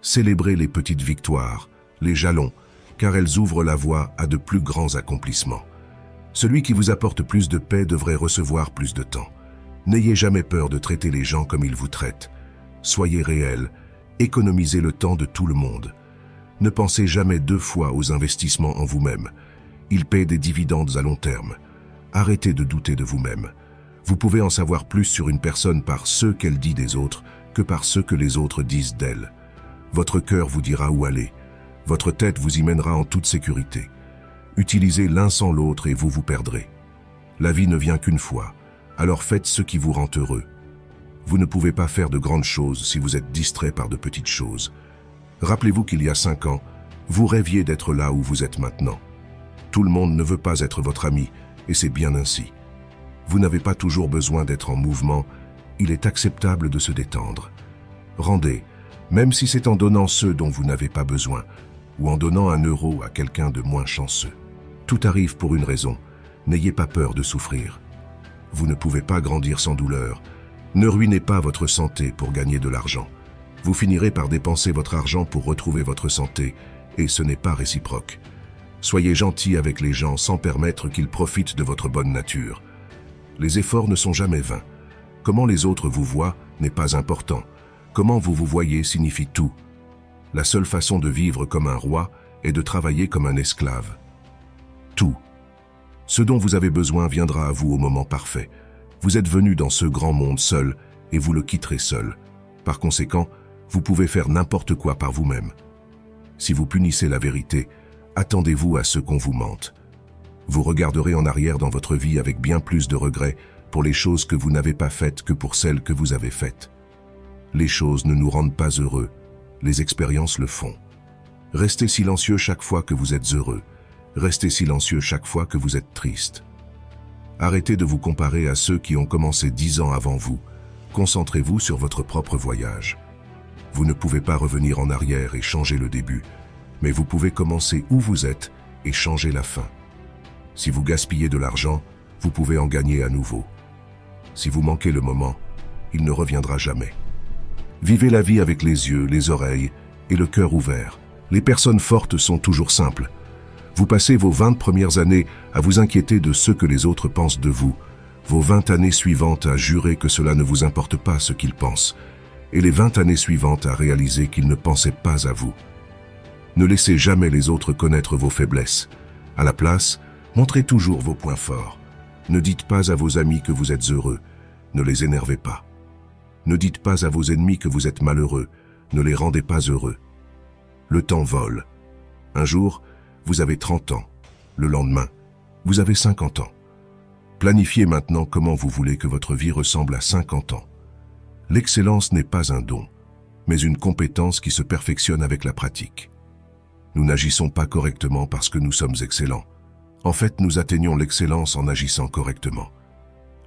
Célébrez les petites victoires, les jalons, car elles ouvrent la voie à de plus grands accomplissements. Celui qui vous apporte plus de paix devrait recevoir plus de temps. N'ayez jamais peur de traiter les gens comme ils vous traitent. Soyez réel, économisez le temps de tout le monde. Ne pensez jamais 2 fois aux investissements en vous-même. Ils paient des dividendes à long terme. Arrêtez de douter de vous-même. Vous pouvez en savoir plus sur une personne par ce qu'elle dit des autres que par ce que les autres disent d'elle. Votre cœur vous dira où aller. Votre tête vous y mènera en toute sécurité. Utilisez l'un sans l'autre et vous vous perdrez. La vie ne vient qu'une fois, alors faites ce qui vous rend heureux. Vous ne pouvez pas faire de grandes choses si vous êtes distrait par de petites choses. Rappelez-vous qu'il y a 5 ans, vous rêviez d'être là où vous êtes maintenant. Tout le monde ne veut pas être votre ami, et c'est bien ainsi. Vous n'avez pas toujours besoin d'être en mouvement, il est acceptable de se détendre. Rendez, même si c'est en donnant ceux dont vous n'avez pas besoin, ou en donnant 1 euro à quelqu'un de moins chanceux. Tout arrive pour une raison, n'ayez pas peur de souffrir. Vous ne pouvez pas grandir sans douleur. Ne ruinez pas votre santé pour gagner de l'argent. Vous finirez par dépenser votre argent pour retrouver votre santé, et ce n'est pas réciproque. Soyez gentil avec les gens sans permettre qu'ils profitent de votre bonne nature. Les efforts ne sont jamais vains. Comment les autres vous voient n'est pas important. Comment vous vous voyez signifie tout. La seule façon de vivre comme un roi est de travailler comme un esclave. Tout. Ce dont vous avez besoin viendra à vous au moment parfait. Vous êtes venu dans ce grand monde seul et vous le quitterez seul. Par conséquent, vous pouvez faire n'importe quoi par vous-même. Si vous punissez la vérité, attendez-vous à ce qu'on vous mente. Vous regarderez en arrière dans votre vie avec bien plus de regrets pour les choses que vous n'avez pas faites que pour celles que vous avez faites. Les choses ne nous rendent pas heureux, les expériences le font. Restez silencieux chaque fois que vous êtes heureux. Restez silencieux chaque fois que vous êtes triste. Arrêtez de vous comparer à ceux qui ont commencé 10 ans avant vous. Concentrez-vous sur votre propre voyage. Vous ne pouvez pas revenir en arrière et changer le début, mais vous pouvez commencer où vous êtes et changer la fin. Si vous gaspillez de l'argent, vous pouvez en gagner à nouveau. Si vous manquez le moment, il ne reviendra jamais. Vivez la vie avec les yeux, les oreilles et le cœur ouvert. Les personnes fortes sont toujours simples. Vous passez vos 20 premières années à vous inquiéter de ce que les autres pensent de vous, vos 20 années suivantes à jurer que cela ne vous importe pas ce qu'ils pensent, et les 20 années suivantes à réaliser qu'ils ne pensaient pas à vous. Ne laissez jamais les autres connaître vos faiblesses. À la place, montrez toujours vos points forts. Ne dites pas à vos amis que vous êtes heureux, ne les énervez pas. Ne dites pas à vos ennemis que vous êtes malheureux, ne les rendez pas heureux. Le temps vole. Un jour, vous avez 30 ans. Le lendemain, vous avez 50 ans. Planifiez maintenant comment vous voulez que votre vie ressemble à 50 ans. L'excellence n'est pas un don, mais une compétence qui se perfectionne avec la pratique. Nous n'agissons pas correctement parce que nous sommes excellents. En fait, nous atteignons l'excellence en agissant correctement.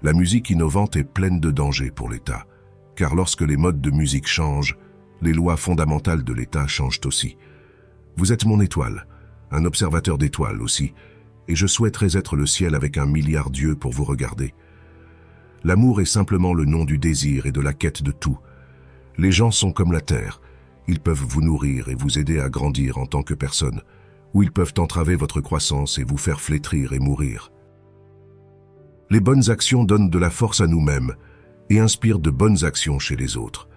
La musique innovante est pleine de dangers pour l'État, car lorsque les modes de musique changent, les lois fondamentales de l'État changent aussi. Vous êtes mon étoile, un observateur d'étoiles aussi, et je souhaiterais être le ciel avec 1 milliard d'yeux pour vous regarder. L'amour est simplement le nom du désir et de la quête de tout. Les gens sont comme la terre, ils peuvent vous nourrir et vous aider à grandir en tant que personne, ou ils peuvent entraver votre croissance et vous faire flétrir et mourir. Les bonnes actions donnent de la force à nous-mêmes et inspirent de bonnes actions chez les autres.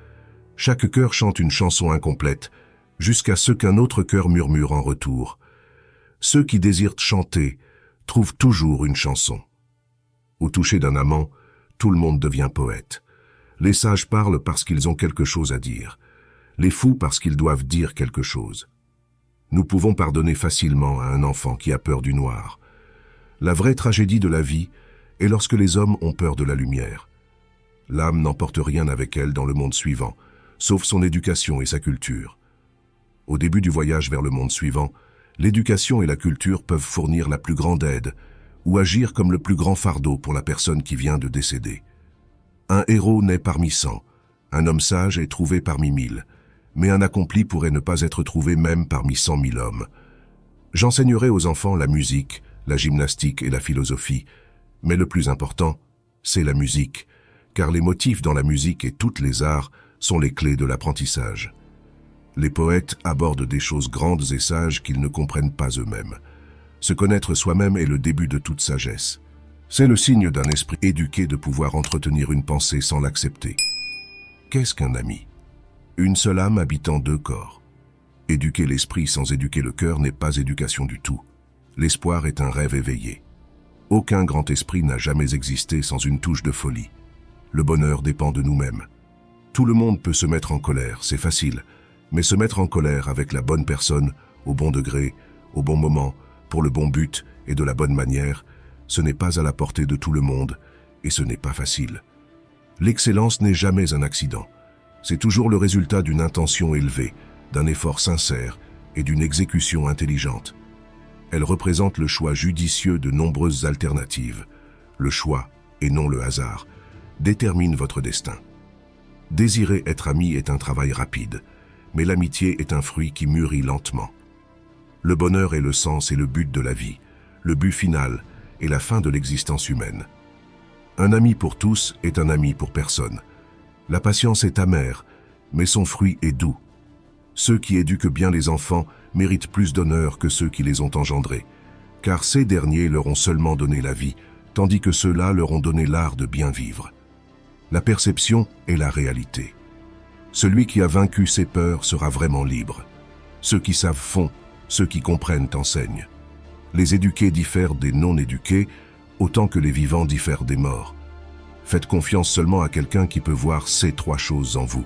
Chaque cœur chante une chanson incomplète, jusqu'à ce qu'un autre cœur murmure en retour. Ceux qui désirent chanter trouvent toujours une chanson. Au toucher d'un amant, tout le monde devient poète. Les sages parlent parce qu'ils ont quelque chose à dire. Les fous parce qu'ils doivent dire quelque chose. Nous pouvons pardonner facilement à un enfant qui a peur du noir. La vraie tragédie de la vie est lorsque les hommes ont peur de la lumière. L'âme n'emporte rien avec elle dans le monde suivant, sauf son éducation et sa culture. Au début du voyage vers le monde suivant, l'éducation et la culture peuvent fournir la plus grande aide ou agir comme le plus grand fardeau pour la personne qui vient de décéder. Un héros naît parmi 100, un homme sage est trouvé parmi 1000, mais un accompli pourrait ne pas être trouvé même parmi 100 000 hommes. J'enseignerai aux enfants la musique, la gymnastique et la philosophie, mais le plus important, c'est la musique, car les motifs dans la musique et toutes les arts sont les clés de l'apprentissage. Les poètes abordent des choses grandes et sages qu'ils ne comprennent pas eux-mêmes. Se connaître soi-même est le début de toute sagesse. C'est le signe d'un esprit éduqué de pouvoir entretenir une pensée sans l'accepter. Qu'est-ce qu'un ami? Une seule âme habitant 2 corps. Éduquer l'esprit sans éduquer le cœur n'est pas éducation du tout. L'espoir est un rêve éveillé. Aucun grand esprit n'a jamais existé sans une touche de folie. Le bonheur dépend de nous-mêmes. Tout le monde peut se mettre en colère, c'est facile. Mais se mettre en colère avec la bonne personne, au bon degré, au bon moment, pour le bon but et de la bonne manière, ce n'est pas à la portée de tout le monde, et ce n'est pas facile. L'excellence n'est jamais un accident. C'est toujours le résultat d'une intention élevée, d'un effort sincère et d'une exécution intelligente. Elle représente le choix judicieux de nombreuses alternatives. Le choix, et non le hasard, détermine votre destin. Désirer être ami est un travail rapide, mais l'amitié est un fruit qui mûrit lentement. Le bonheur est le sens et le but de la vie, le but final est la fin de l'existence humaine. Un ami pour tous est un ami pour personne. La patience est amère, mais son fruit est doux. Ceux qui éduquent bien les enfants méritent plus d'honneur que ceux qui les ont engendrés, car ces derniers leur ont seulement donné la vie, tandis que ceux-là leur ont donné l'art de bien vivre. La perception est la réalité. Celui qui a vaincu ses peurs sera vraiment libre. Ceux qui savent font, ceux qui comprennent enseignent. Les éduqués diffèrent des non-éduqués, autant que les vivants diffèrent des morts. Faites confiance seulement à quelqu'un qui peut voir ces 3 choses en vous.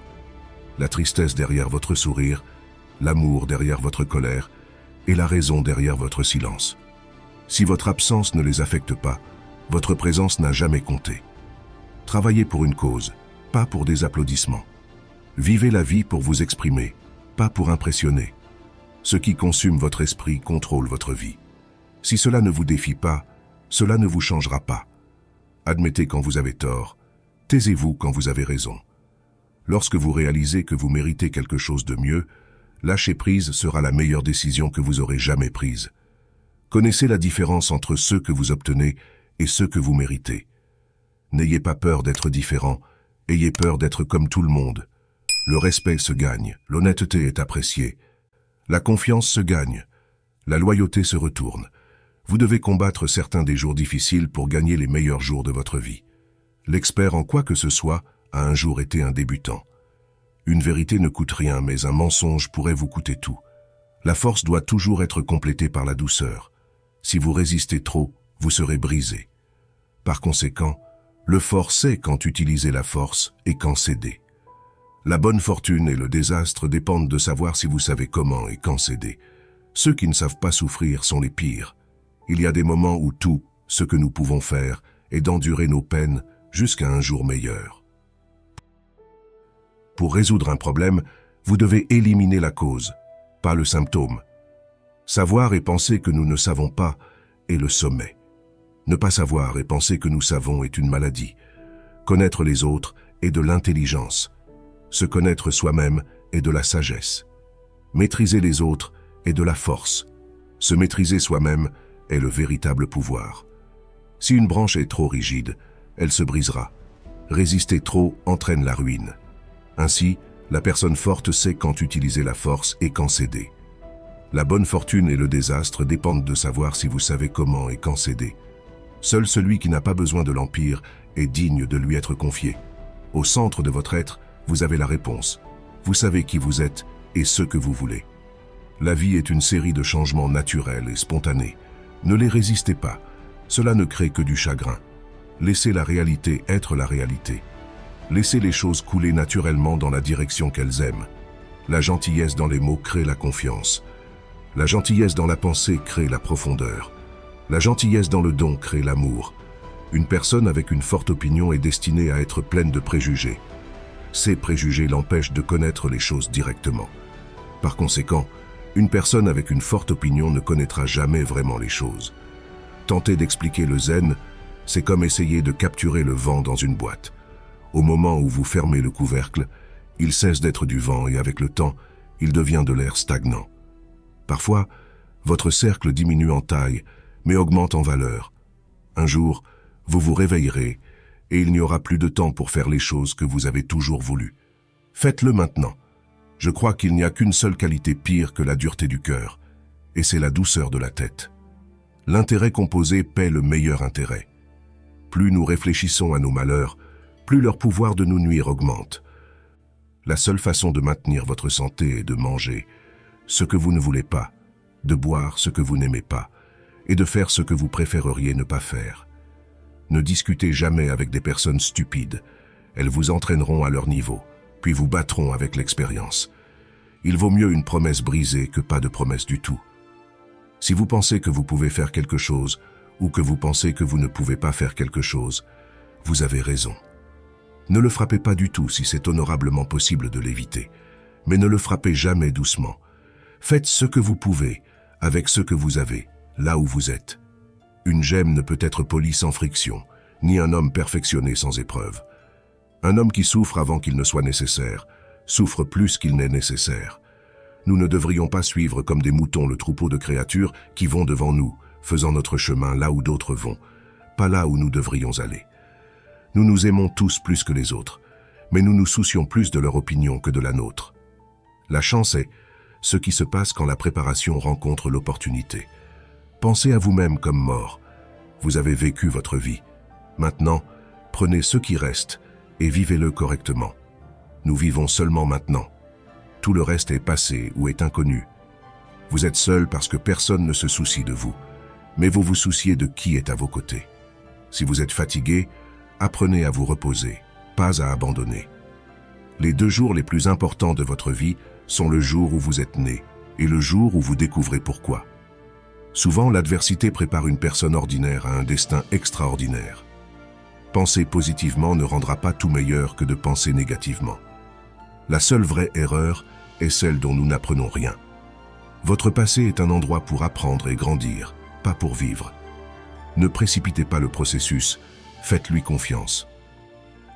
La tristesse derrière votre sourire, l'amour derrière votre colère et la raison derrière votre silence. Si votre absence ne les affecte pas, votre présence n'a jamais compté. Travaillez pour une cause, pas pour des applaudissements. Vivez la vie pour vous exprimer, pas pour impressionner. Ce qui consume votre esprit contrôle votre vie. Si cela ne vous défie pas, cela ne vous changera pas. Admettez quand vous avez tort, taisez-vous quand vous avez raison. Lorsque vous réalisez que vous méritez quelque chose de mieux, lâcher prise sera la meilleure décision que vous aurez jamais prise. Connaissez la différence entre ceux que vous obtenez et ceux que vous méritez. N'ayez pas peur d'être différent, ayez peur d'être comme tout le monde. Le respect se gagne, l'honnêteté est appréciée. La confiance se gagne, la loyauté se retourne. Vous devez combattre certains des jours difficiles pour gagner les meilleurs jours de votre vie. L'expert en quoi que ce soit a un jour été un débutant. Une vérité ne coûte rien, mais un mensonge pourrait vous coûter tout. La force doit toujours être complétée par la douceur. Si vous résistez trop, vous serez brisé. Par conséquent, le fort sait quand utiliser la force et quand céder. La bonne fortune et le désastre dépendent de savoir si vous savez comment et quand céder. Ceux qui ne savent pas souffrir sont les pires. Il y a des moments où tout, ce que nous pouvons faire, est d'endurer nos peines jusqu'à un jour meilleur. Pour résoudre un problème, vous devez éliminer la cause, pas le symptôme. Savoir et penser que nous ne savons pas est le sommet. Ne pas savoir et penser que nous savons est une maladie. Connaître les autres est de l'intelligence. Se connaître soi-même est de la sagesse. Maîtriser les autres est de la force. Se maîtriser soi-même est le véritable pouvoir. Si une branche est trop rigide, elle se brisera. Résister trop entraîne la ruine. Ainsi, la personne forte sait quand utiliser la force et quand céder. La bonne fortune et le désastre dépendent de savoir si vous savez comment et quand céder. Seul celui qui n'a pas besoin de l'empire est digne de lui être confié. Au centre de votre être, vous avez la réponse. Vous savez qui vous êtes et ce que vous voulez. La vie est une série de changements naturels et spontanés. Ne les résistez pas. Cela ne crée que du chagrin. Laissez la réalité être la réalité. Laissez les choses couler naturellement dans la direction qu'elles aiment. La gentillesse dans les mots crée la confiance. La gentillesse dans la pensée crée la profondeur. La gentillesse dans le don crée l'amour. Une personne avec une forte opinion est destinée à être pleine de préjugés. Ces préjugés l'empêchent de connaître les choses directement. Par conséquent, une personne avec une forte opinion ne connaîtra jamais vraiment les choses. Tenter d'expliquer le zen, c'est comme essayer de capturer le vent dans une boîte. Au moment où vous fermez le couvercle, il cesse d'être du vent et avec le temps, il devient de l'air stagnant. Parfois, votre cercle diminue en taille, mais augmente en valeur. Un jour, vous vous réveillerez et il n'y aura plus de temps pour faire les choses que vous avez toujours voulu. Faites-le maintenant. Je crois qu'il n'y a qu'une seule qualité pire que la dureté du cœur, et c'est la douceur de la tête. L'intérêt composé paie le meilleur intérêt. Plus nous réfléchissons à nos malheurs, plus leur pouvoir de nous nuire augmente. La seule façon de maintenir votre santé est de manger ce que vous ne voulez pas, de boire ce que vous n'aimez pas, et de faire ce que vous préféreriez ne pas faire. Ne discutez jamais avec des personnes stupides. Elles vous entraîneront à leur niveau, puis vous battront avec l'expérience. Il vaut mieux une promesse brisée que pas de promesse du tout. Si vous pensez que vous pouvez faire quelque chose, ou que vous pensez que vous ne pouvez pas faire quelque chose, vous avez raison. Ne le frappez pas du tout si c'est honorablement possible de l'éviter, mais ne le frappez jamais doucement. Faites ce que vous pouvez, avec ce que vous avez, là où vous êtes. Une gemme ne peut être polie sans friction, ni un homme perfectionné sans épreuve. Un homme qui souffre avant qu'il ne soit nécessaire, souffre plus qu'il n'est nécessaire. Nous ne devrions pas suivre comme des moutons le troupeau de créatures qui vont devant nous, faisant notre chemin là où d'autres vont, pas là où nous devrions aller. Nous nous aimons tous plus que les autres, mais nous nous soucions plus de leur opinion que de la nôtre. La chance est ce qui se passe quand la préparation rencontre l'opportunité. Pensez à vous-même comme mort. Vous avez vécu votre vie. Maintenant, prenez ce qui reste et vivez-le correctement. Nous vivons seulement maintenant. Tout le reste est passé ou est inconnu. Vous êtes seul parce que personne ne se soucie de vous, mais vous vous souciez de qui est à vos côtés. Si vous êtes fatigué, apprenez à vous reposer, pas à abandonner. Les 2 jours les plus importants de votre vie sont le jour où vous êtes né et le jour où vous découvrez pourquoi. Souvent, l'adversité prépare une personne ordinaire à un destin extraordinaire. Penser positivement ne rendra pas tout meilleur que de penser négativement. La seule vraie erreur est celle dont nous n'apprenons rien. Votre passé est un endroit pour apprendre et grandir, pas pour vivre. Ne précipitez pas le processus, faites-lui confiance.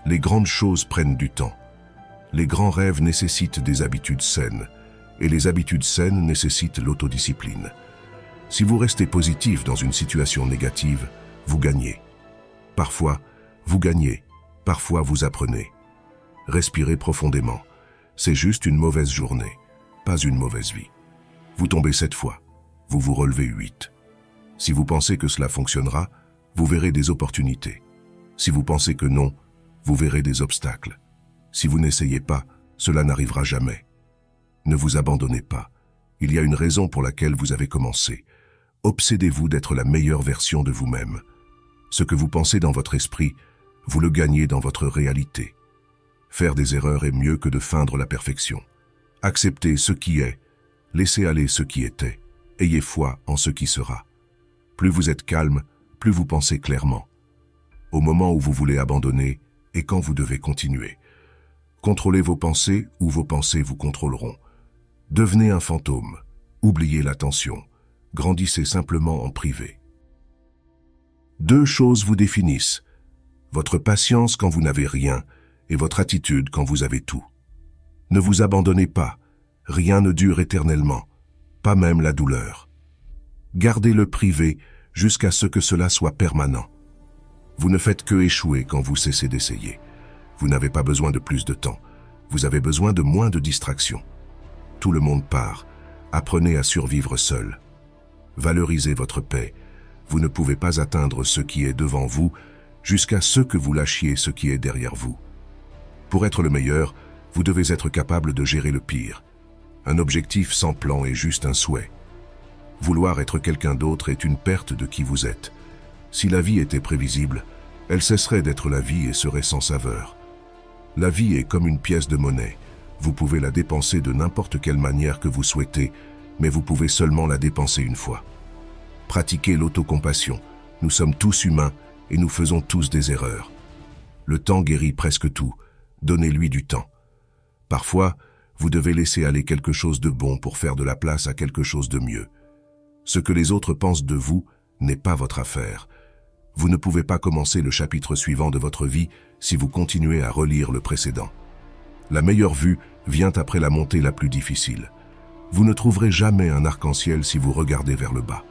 Les grandes choses prennent du temps. Les grands rêves nécessitent des habitudes saines, et les habitudes saines nécessitent l'autodiscipline. Si vous restez positif dans une situation négative, vous gagnez. Parfois, vous gagnez, parfois vous apprenez. Respirez profondément. C'est juste une mauvaise journée, pas une mauvaise vie. Vous tombez 7 fois, vous vous relevez 8. Si vous pensez que cela fonctionnera, vous verrez des opportunités. Si vous pensez que non, vous verrez des obstacles. Si vous n'essayez pas, cela n'arrivera jamais. Ne vous abandonnez pas. Il y a une raison pour laquelle vous avez commencé. Obsédez-vous d'être la meilleure version de vous-même. Ce que vous pensez dans votre esprit, vous le gagnez dans votre réalité. Faire des erreurs est mieux que de feindre la perfection. Acceptez ce qui est, laissez aller ce qui était, ayez foi en ce qui sera. Plus vous êtes calme, plus vous pensez clairement. Au moment où vous voulez abandonner et quand vous devez continuer. Contrôlez vos pensées ou vos pensées vous contrôleront. Devenez un fantôme, oubliez l'attention, grandissez simplement en privé. 2 choses vous définissent, votre patience quand vous n'avez rien et votre attitude quand vous avez tout. Ne vous abandonnez pas, rien ne dure éternellement, pas même la douleur. Gardez-le privé jusqu'à ce que cela soit permanent. Vous ne faites que échouer quand vous cessez d'essayer. Vous n'avez pas besoin de plus de temps, vous avez besoin de moins de distractions. Tout le monde part, apprenez à survivre seul. Valorisez votre paix. Vous ne pouvez pas atteindre ce qui est devant vous jusqu'à ce que vous lâchiez ce qui est derrière vous. Pour être le meilleur, vous devez être capable de gérer le pire. Un objectif sans plan est juste un souhait. Vouloir être quelqu'un d'autre est une perte de qui vous êtes. Si la vie était prévisible, elle cesserait d'être la vie et serait sans saveur. La vie est comme une pièce de monnaie. Vous pouvez la dépenser de n'importe quelle manière que vous souhaitez, mais vous pouvez seulement la dépenser une fois. Pratiquez l'autocompassion. Nous sommes tous humains et nous faisons tous des erreurs. Le temps guérit presque tout. Donnez-lui du temps. Parfois, vous devez laisser aller quelque chose de bon pour faire de la place à quelque chose de mieux. Ce que les autres pensent de vous n'est pas votre affaire. Vous ne pouvez pas commencer le chapitre suivant de votre vie si vous continuez à relire le précédent. La meilleure vue vient après la montée la plus difficile. Vous ne trouverez jamais un arc-en-ciel si vous regardez vers le bas.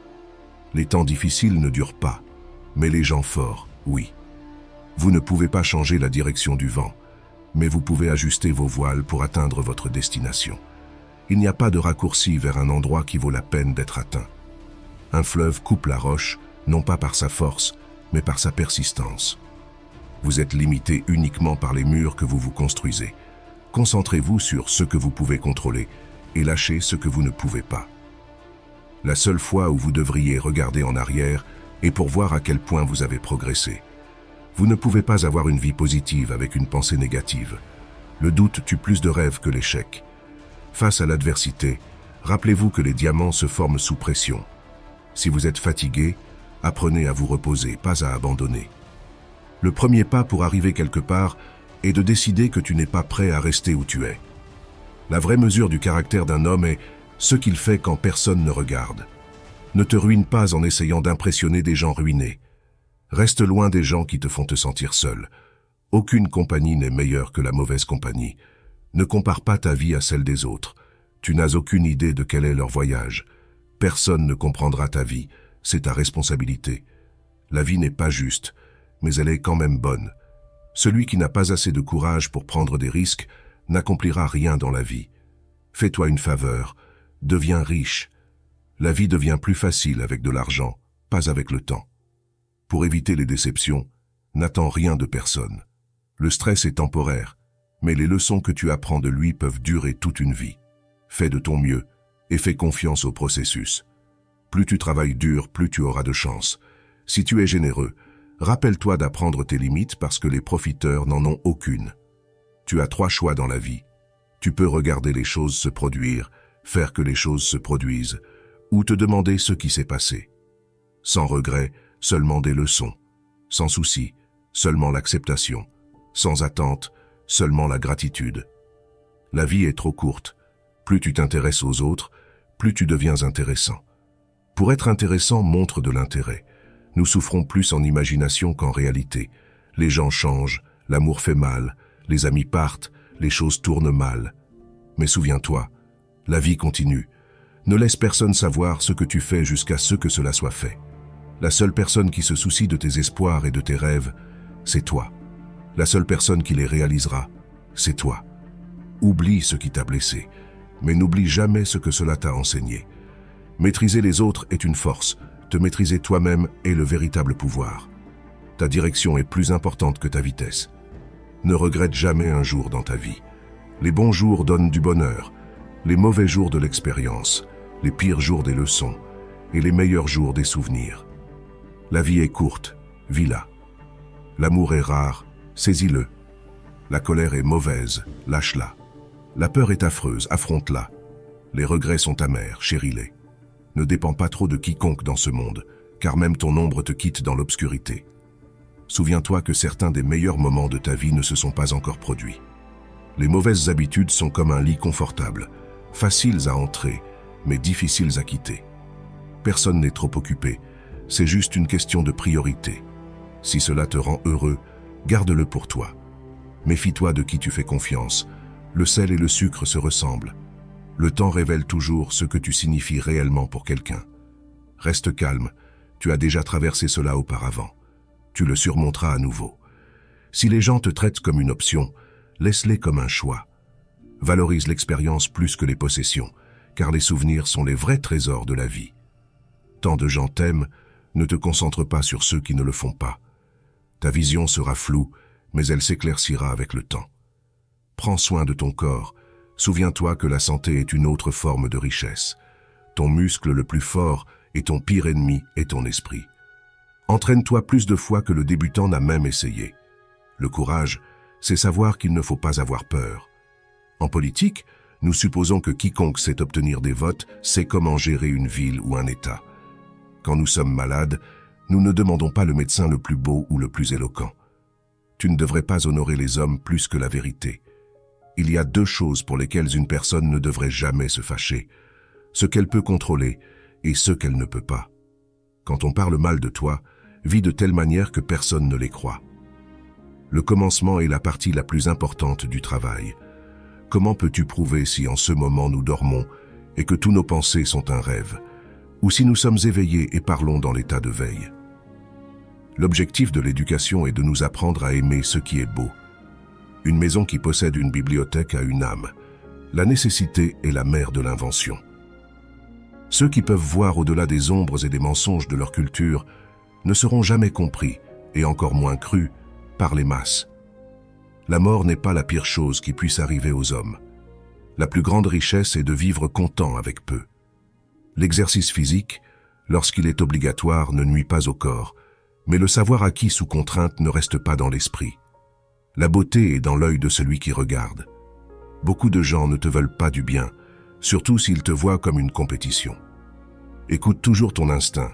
Les temps difficiles ne durent pas, mais les gens forts, oui. Vous ne pouvez pas changer la direction du vent, mais vous pouvez ajuster vos voiles pour atteindre votre destination. Il n'y a pas de raccourci vers un endroit qui vaut la peine d'être atteint. Un fleuve coupe la roche, non pas par sa force, mais par sa persistance. Vous êtes limité uniquement par les murs que vous vous construisez. Concentrez-vous sur ce que vous pouvez contrôler et lâchez ce que vous ne pouvez pas. La seule fois où vous devriez regarder en arrière est pour voir à quel point vous avez progressé. Vous ne pouvez pas avoir une vie positive avec une pensée négative. Le doute tue plus de rêves que l'échec. Face à l'adversité, rappelez-vous que les diamants se forment sous pression. Si vous êtes fatigué, apprenez à vous reposer, pas à abandonner. Le premier pas pour arriver quelque part est de décider que tu n'es pas prêt à rester où tu es. La vraie mesure du caractère d'un homme est ce qu'il fait quand personne ne regarde. Ne te ruine pas en essayant d'impressionner des gens ruinés. Reste loin des gens qui te font te sentir seul. Aucune compagnie n'est meilleure que la mauvaise compagnie. Ne compare pas ta vie à celle des autres. Tu n'as aucune idée de quel est leur voyage. Personne ne comprendra ta vie, c'est ta responsabilité. La vie n'est pas juste, mais elle est quand même bonne. Celui qui n'a pas assez de courage pour prendre des risques n'accomplira rien dans la vie. Fais-toi une faveur, deviens riche. La vie devient plus facile avec de l'argent, pas avec le temps. Pour éviter les déceptions, n'attends rien de personne. Le stress est temporaire, mais les leçons que tu apprends de lui peuvent durer toute une vie. Fais de ton mieux et fais confiance au processus. Plus tu travailles dur, plus tu auras de chance. Si tu es généreux, rappelle-toi d'apprendre tes limites parce que les profiteurs n'en ont aucune. Tu as 3 choix dans la vie. Tu peux regarder les choses se produire, faire que les choses se produisent, ou te demander ce qui s'est passé. Sans regret, seulement des leçons. Sans souci, seulement l'acceptation. Sans attente, seulement la gratitude. La vie est trop courte. Plus tu t'intéresses aux autres, plus tu deviens intéressant. Pour être intéressant, montre de l'intérêt. Nous souffrons plus en imagination qu'en réalité. Les gens changent, l'amour fait mal, les amis partent, les choses tournent mal. Mais souviens-toi, la vie continue. Ne laisse personne savoir ce que tu fais jusqu'à ce que cela soit fait. La seule personne qui se soucie de tes espoirs et de tes rêves, c'est toi. La seule personne qui les réalisera, c'est toi. Oublie ce qui t'a blessé, mais n'oublie jamais ce que cela t'a enseigné. Maîtriser les autres est une force, te maîtriser toi-même est le véritable pouvoir. Ta direction est plus importante que ta vitesse. Ne regrette jamais un jour dans ta vie. Les bons jours donnent du bonheur, les mauvais jours de l'expérience, les pires jours des leçons et les meilleurs jours des souvenirs. La vie est courte, vis-la. L'amour est rare, saisis-le. La colère est mauvaise, lâche-la. La peur est affreuse, affronte-la. Les regrets sont amers, chéris-les. Ne dépends pas trop de quiconque dans ce monde, car même ton ombre te quitte dans l'obscurité. Souviens-toi que certains des meilleurs moments de ta vie ne se sont pas encore produits. Les mauvaises habitudes sont comme un lit confortable, faciles à entrer, mais difficiles à quitter. Personne n'est trop occupé, c'est juste une question de priorité. Si cela te rend heureux, garde-le pour toi. Méfie-toi de qui tu fais confiance. Le sel et le sucre se ressemblent. Le temps révèle toujours ce que tu signifies réellement pour quelqu'un. Reste calme, tu as déjà traversé cela auparavant. Tu le surmonteras à nouveau. Si les gens te traitent comme une option, laisse-les comme un choix. Valorise l'expérience plus que les possessions, car les souvenirs sont les vrais trésors de la vie. Tant de gens t'aiment, ne te concentre pas sur ceux qui ne le font pas. Ta vision sera floue, mais elle s'éclaircira avec le temps. Prends soin de ton corps. Souviens-toi que la santé est une autre forme de richesse. Ton muscle le plus fort et ton pire ennemi est ton esprit. Entraîne-toi plus de fois que le débutant n'a même essayé. Le courage, c'est savoir qu'il ne faut pas avoir peur. En politique, nous supposons que quiconque sait obtenir des votes sait comment gérer une ville ou un État. Quand nous sommes malades, nous ne demandons pas le médecin le plus beau ou le plus éloquent. Tu ne devrais pas honorer les hommes plus que la vérité. Il y a deux choses pour lesquelles une personne ne devrait jamais se fâcher, ce qu'elle peut contrôler et ce qu'elle ne peut pas. Quand on parle mal de toi, vis de telle manière que personne ne les croit. Le commencement est la partie la plus importante du travail. Comment peux-tu prouver si en ce moment nous dormons et que tous nos pensées sont un rêve, ou si nous sommes éveillés et parlons dans l'état de veille? L'objectif de l'éducation est de nous apprendre à aimer ce qui est beau. Une maison qui possède une bibliothèque a une âme. La nécessité est la mère de l'invention. Ceux qui peuvent voir au-delà des ombres et des mensonges de leur culture ne seront jamais compris, et encore moins crus, par les masses. La mort n'est pas la pire chose qui puisse arriver aux hommes. La plus grande richesse est de vivre content avec peu. L'exercice physique, lorsqu'il est obligatoire, ne nuit pas au corps, mais le savoir acquis sous contrainte ne reste pas dans l'esprit. La beauté est dans l'œil de celui qui regarde. Beaucoup de gens ne te veulent pas du bien, surtout s'ils te voient comme une compétition. Écoute toujours ton instinct.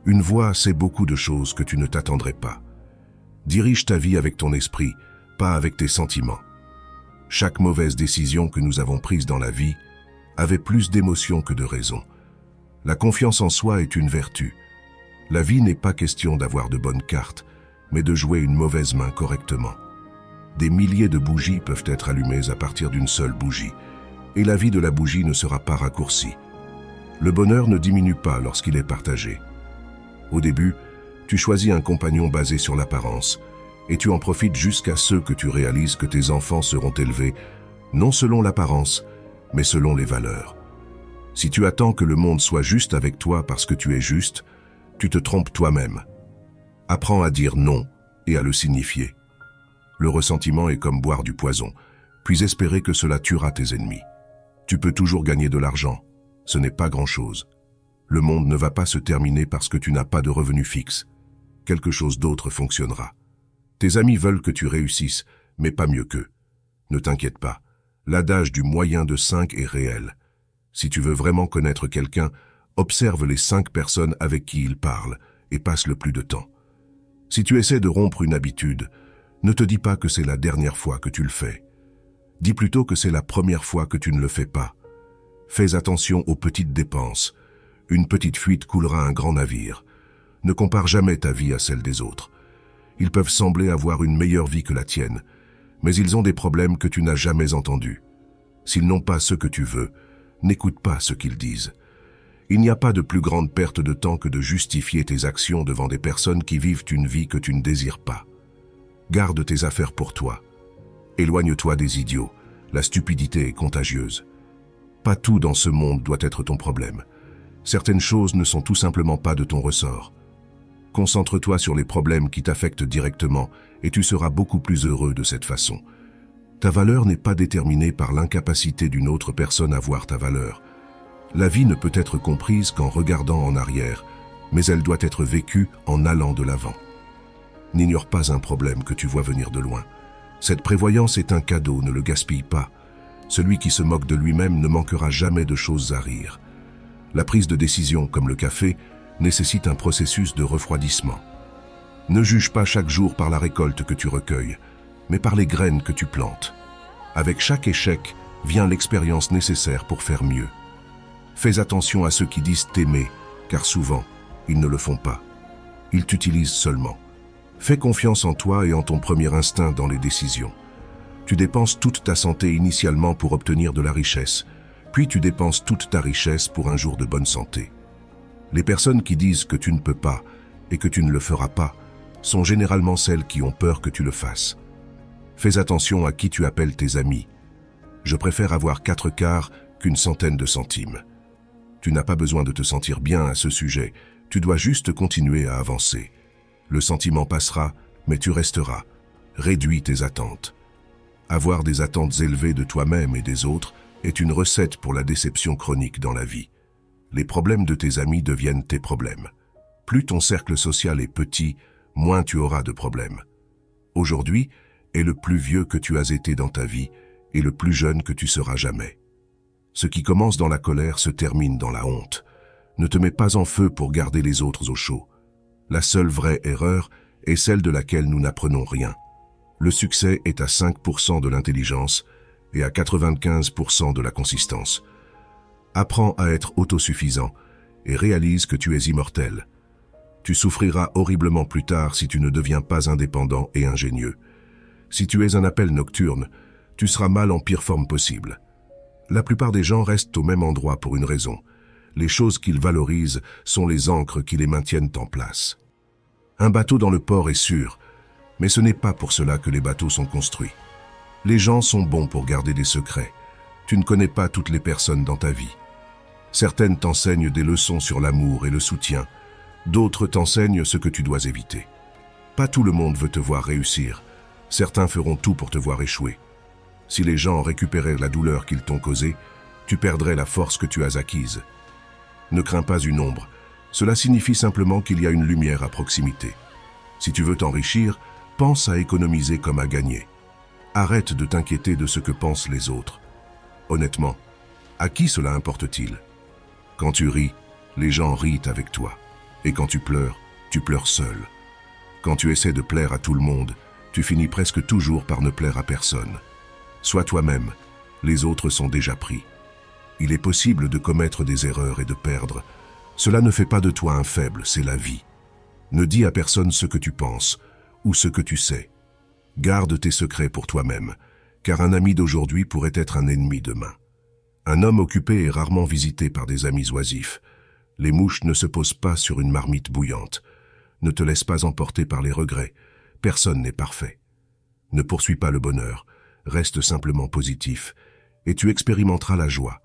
Une voix sait beaucoup de choses que tu ne t'attendrais pas. Dirige ta vie avec ton esprit, pas avec tes sentiments. Chaque mauvaise décision que nous avons prise dans la vie avait plus d'émotion que de raison. La confiance en soi est une vertu. La vie n'est pas question d'avoir de bonnes cartes, mais de jouer une mauvaise main correctement. Des milliers de bougies peuvent être allumées à partir d'une seule bougie, et la vie de la bougie ne sera pas raccourcie. Le bonheur ne diminue pas lorsqu'il est partagé. Au début, tu choisis un compagnon basé sur l'apparence, et tu en profites jusqu'à ce que tu réalises que tes enfants seront élevés, non selon l'apparence, mais selon les valeurs. Si tu attends que le monde soit juste avec toi parce que tu es juste, tu te trompes toi-même. Apprends à dire non et à le signifier. Le ressentiment est comme boire du poison, puis espérer que cela tuera tes ennemis. Tu peux toujours gagner de l'argent, ce n'est pas grand-chose. Le monde ne va pas se terminer parce que tu n'as pas de revenus fixes. Quelque chose d'autre fonctionnera. Tes amis veulent que tu réussisses, mais pas mieux qu'eux. Ne t'inquiète pas, l'adage du moyen de 5 est réel. Si tu veux vraiment connaître quelqu'un, observe les 5 personnes avec qui il parle et passe le plus de temps. Si tu essaies de rompre une habitude, ne te dis pas que c'est la dernière fois que tu le fais. Dis plutôt que c'est la première fois que tu ne le fais pas. Fais attention aux petites dépenses. Une petite fuite coulera un grand navire. Ne compare jamais ta vie à celle des autres. Ils peuvent sembler avoir une meilleure vie que la tienne, mais ils ont des problèmes que tu n'as jamais entendus. S'ils n'ont pas ce que tu veux, n'écoute pas ce qu'ils disent. Il n'y a pas de plus grande perte de temps que de justifier tes actions devant des personnes qui vivent une vie que tu ne désires pas. Garde tes affaires pour toi. Éloigne-toi des idiots. La stupidité est contagieuse. Pas tout dans ce monde doit être ton problème. Certaines choses ne sont tout simplement pas de ton ressort. Concentre-toi sur les problèmes qui t'affectent directement et tu seras beaucoup plus heureux de cette façon. Ta valeur n'est pas déterminée par l'incapacité d'une autre personne à voir ta valeur. La vie ne peut être comprise qu'en regardant en arrière, mais elle doit être vécue en allant de l'avant. N'ignore pas un problème que tu vois venir de loin. Cette prévoyance est un cadeau, ne le gaspille pas. Celui qui se moque de lui-même ne manquera jamais de choses à rire. La prise de décision, comme le café, nécessite un processus de refroidissement. Ne juge pas chaque jour par la récolte que tu recueilles, mais par les graines que tu plantes. Avec chaque échec vient l'expérience nécessaire pour faire mieux. Fais attention à ceux qui disent t'aimer, car souvent, ils ne le font pas. Ils t'utilisent seulement. Fais confiance en toi et en ton premier instinct dans les décisions. Tu dépenses toute ta santé initialement pour obtenir de la richesse, puis tu dépenses toute ta richesse pour un jour de bonne santé. Les personnes qui disent que tu ne peux pas et que tu ne le feras pas sont généralement celles qui ont peur que tu le fasses. Fais attention à qui tu appelles tes amis. Je préfère avoir 4 quarts qu'une centaine de centimes. Tu n'as pas besoin de te sentir bien à ce sujet, tu dois juste continuer à avancer. Le sentiment passera, mais tu resteras. Réduis tes attentes. Avoir des attentes élevées de toi-même et des autres est une recette pour la déception chronique dans la vie. Les problèmes de tes amis deviennent tes problèmes. Plus ton cercle social est petit, moins tu auras de problèmes. Aujourd'hui est le plus vieux que tu as été dans ta vie et le plus jeune que tu seras jamais. Ce qui commence dans la colère se termine dans la honte. Ne te mets pas en feu pour garder les autres au chaud. La seule vraie erreur est celle de laquelle nous n'apprenons rien. Le succès est à 5% de l'intelligence et à 95% de la consistance. Apprends à être autosuffisant et réalise que tu es immortel. Tu souffriras horriblement plus tard si tu ne deviens pas indépendant et ingénieux. Si tu es un appel nocturne, tu seras mal en pire forme possible. La plupart des gens restent au même endroit pour une raison. Les choses qu'ils valorisent sont les ancres qui les maintiennent en place. Un bateau dans le port est sûr, mais ce n'est pas pour cela que les bateaux sont construits. Les gens sont bons pour garder des secrets. Tu ne connais pas toutes les personnes dans ta vie. Certaines t'enseignent des leçons sur l'amour et le soutien. D'autres t'enseignent ce que tu dois éviter. Pas tout le monde veut te voir réussir. Certains feront tout pour te voir échouer. Si les gens récupéraient la douleur qu'ils t'ont causée, tu perdrais la force que tu as acquise. Ne crains pas une ombre. Cela signifie simplement qu'il y a une lumière à proximité. Si tu veux t'enrichir, pense à économiser comme à gagner. Arrête de t'inquiéter de ce que pensent les autres. Honnêtement, à qui cela importe-t-il? Quand tu ris, les gens rient avec toi. Et quand tu pleures seul. Quand tu essaies de plaire à tout le monde, tu finis presque toujours par ne plaire à personne. Sois toi-même, les autres sont déjà pris. Il est possible de commettre des erreurs et de perdre. Cela ne fait pas de toi un faible, c'est la vie. Ne dis à personne ce que tu penses ou ce que tu sais. Garde tes secrets pour toi-même, car un ami d'aujourd'hui pourrait être un ennemi demain. Un homme occupé est rarement visité par des amis oisifs. Les mouches ne se posent pas sur une marmite bouillante. Ne te laisse pas emporter par les regrets. Personne n'est parfait. Ne poursuis pas le bonheur. Reste simplement positif, et tu expérimenteras la joie.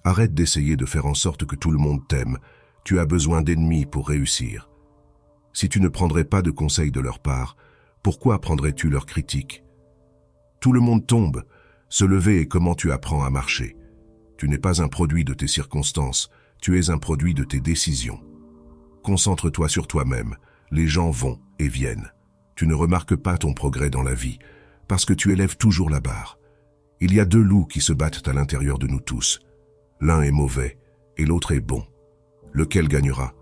Arrête d'essayer de faire en sorte que tout le monde t'aime. Tu as besoin d'ennemis pour réussir. Si tu ne prendrais pas de conseils de leur part, pourquoi prendrais-tu leurs critiques? Tout le monde tombe. Se lever est comment tu apprends à marcher. Tu n'es pas un produit de tes circonstances, tu es un produit de tes décisions. Concentre-toi sur toi-même. Les gens vont et viennent. Tu ne remarques pas ton progrès dans la vie, parce que tu élèves toujours la barre. Il y a 2 loups qui se battent à l'intérieur de nous tous. L'un est mauvais et l'autre est bon. Lequel gagnera?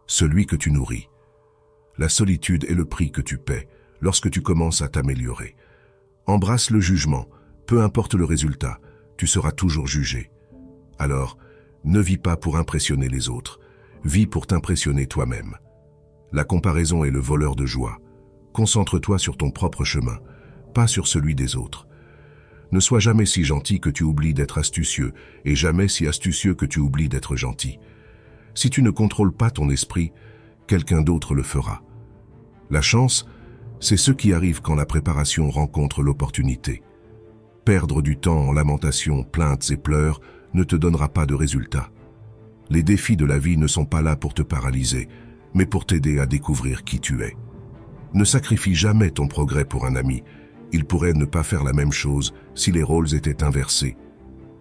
Celui que tu nourris. La solitude est le prix que tu paies lorsque tu commences à t'améliorer. Embrasse le jugement, peu importe le résultat, tu seras toujours jugé. Alors, ne vis pas pour impressionner les autres, vis pour t'impressionner toi-même. La comparaison est le voleur de joie. Concentre-toi sur ton propre chemin, pas sur celui des autres. Ne sois jamais si gentil que tu oublies d'être astucieux, et jamais si astucieux que tu oublies d'être gentil. Si tu ne contrôles pas ton esprit, quelqu'un d'autre le fera. La chance, c'est ce qui arrive quand la préparation rencontre l'opportunité. Perdre du temps en lamentations, plaintes et pleurs ne te donnera pas de résultats. Les défis de la vie ne sont pas là pour te paralyser, mais pour t'aider à découvrir qui tu es. Ne sacrifie jamais ton progrès pour un ami. Il pourrait ne pas faire la même chose si les rôles étaient inversés.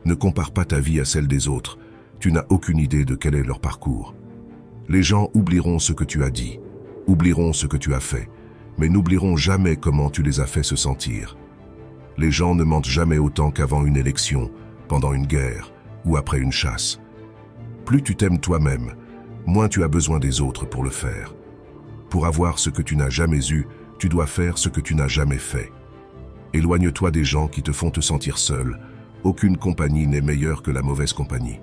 Ne compare pas ta vie à celle des autres. Tu n'as aucune idée de quel est leur parcours. Les gens oublieront ce que tu as dit, oublieront ce que tu as fait, mais n'oublieront jamais comment tu les as fait se sentir. Les gens ne mentent jamais autant qu'avant une élection, pendant une guerre ou après une chasse. Plus tu t'aimes toi-même, moins tu as besoin des autres pour le faire. Pour avoir ce que tu n'as jamais eu, tu dois faire ce que tu n'as jamais fait. Éloigne-toi des gens qui te font te sentir seul. Aucune compagnie n'est meilleure que la mauvaise compagnie.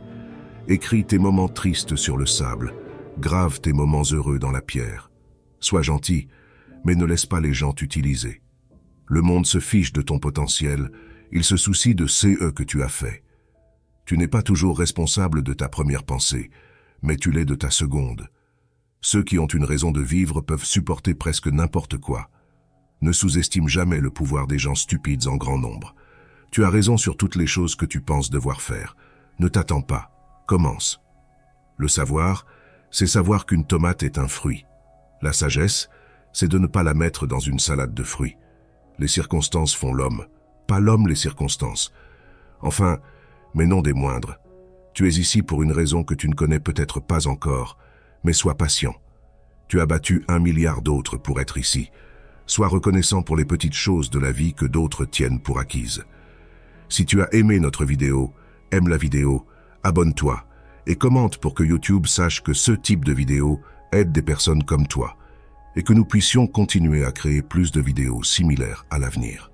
Écris tes moments tristes sur le sable. Grave tes moments heureux dans la pierre. Sois gentil, mais ne laisse pas les gens t'utiliser. Le monde se fiche de ton potentiel, il se soucie de ce que tu as fait. Tu n'es pas toujours responsable de ta première pensée, mais tu l'es de ta seconde. Ceux qui ont une raison de vivre peuvent supporter presque n'importe quoi. Ne sous-estime jamais le pouvoir des gens stupides en grand nombre. Tu as raison sur toutes les choses que tu penses devoir faire. Ne t'attends pas, commence. Le savoir, c'est savoir qu'une tomate est un fruit. La sagesse, c'est de ne pas la mettre dans une salade de fruits. Les circonstances font l'homme, pas l'homme les circonstances. Enfin, mais non des moindres. Tu es ici pour une raison que tu ne connais peut-être pas encore, mais sois patient. Tu as battu 1 milliard d'autres pour être ici. Sois reconnaissant pour les petites choses de la vie que d'autres tiennent pour acquises. Si tu as aimé notre vidéo, aime la vidéo, abonne-toi et commente pour que YouTube sache que ce type de vidéo aide des personnes comme toi et que nous puissions continuer à créer plus de vidéos similaires à l'avenir.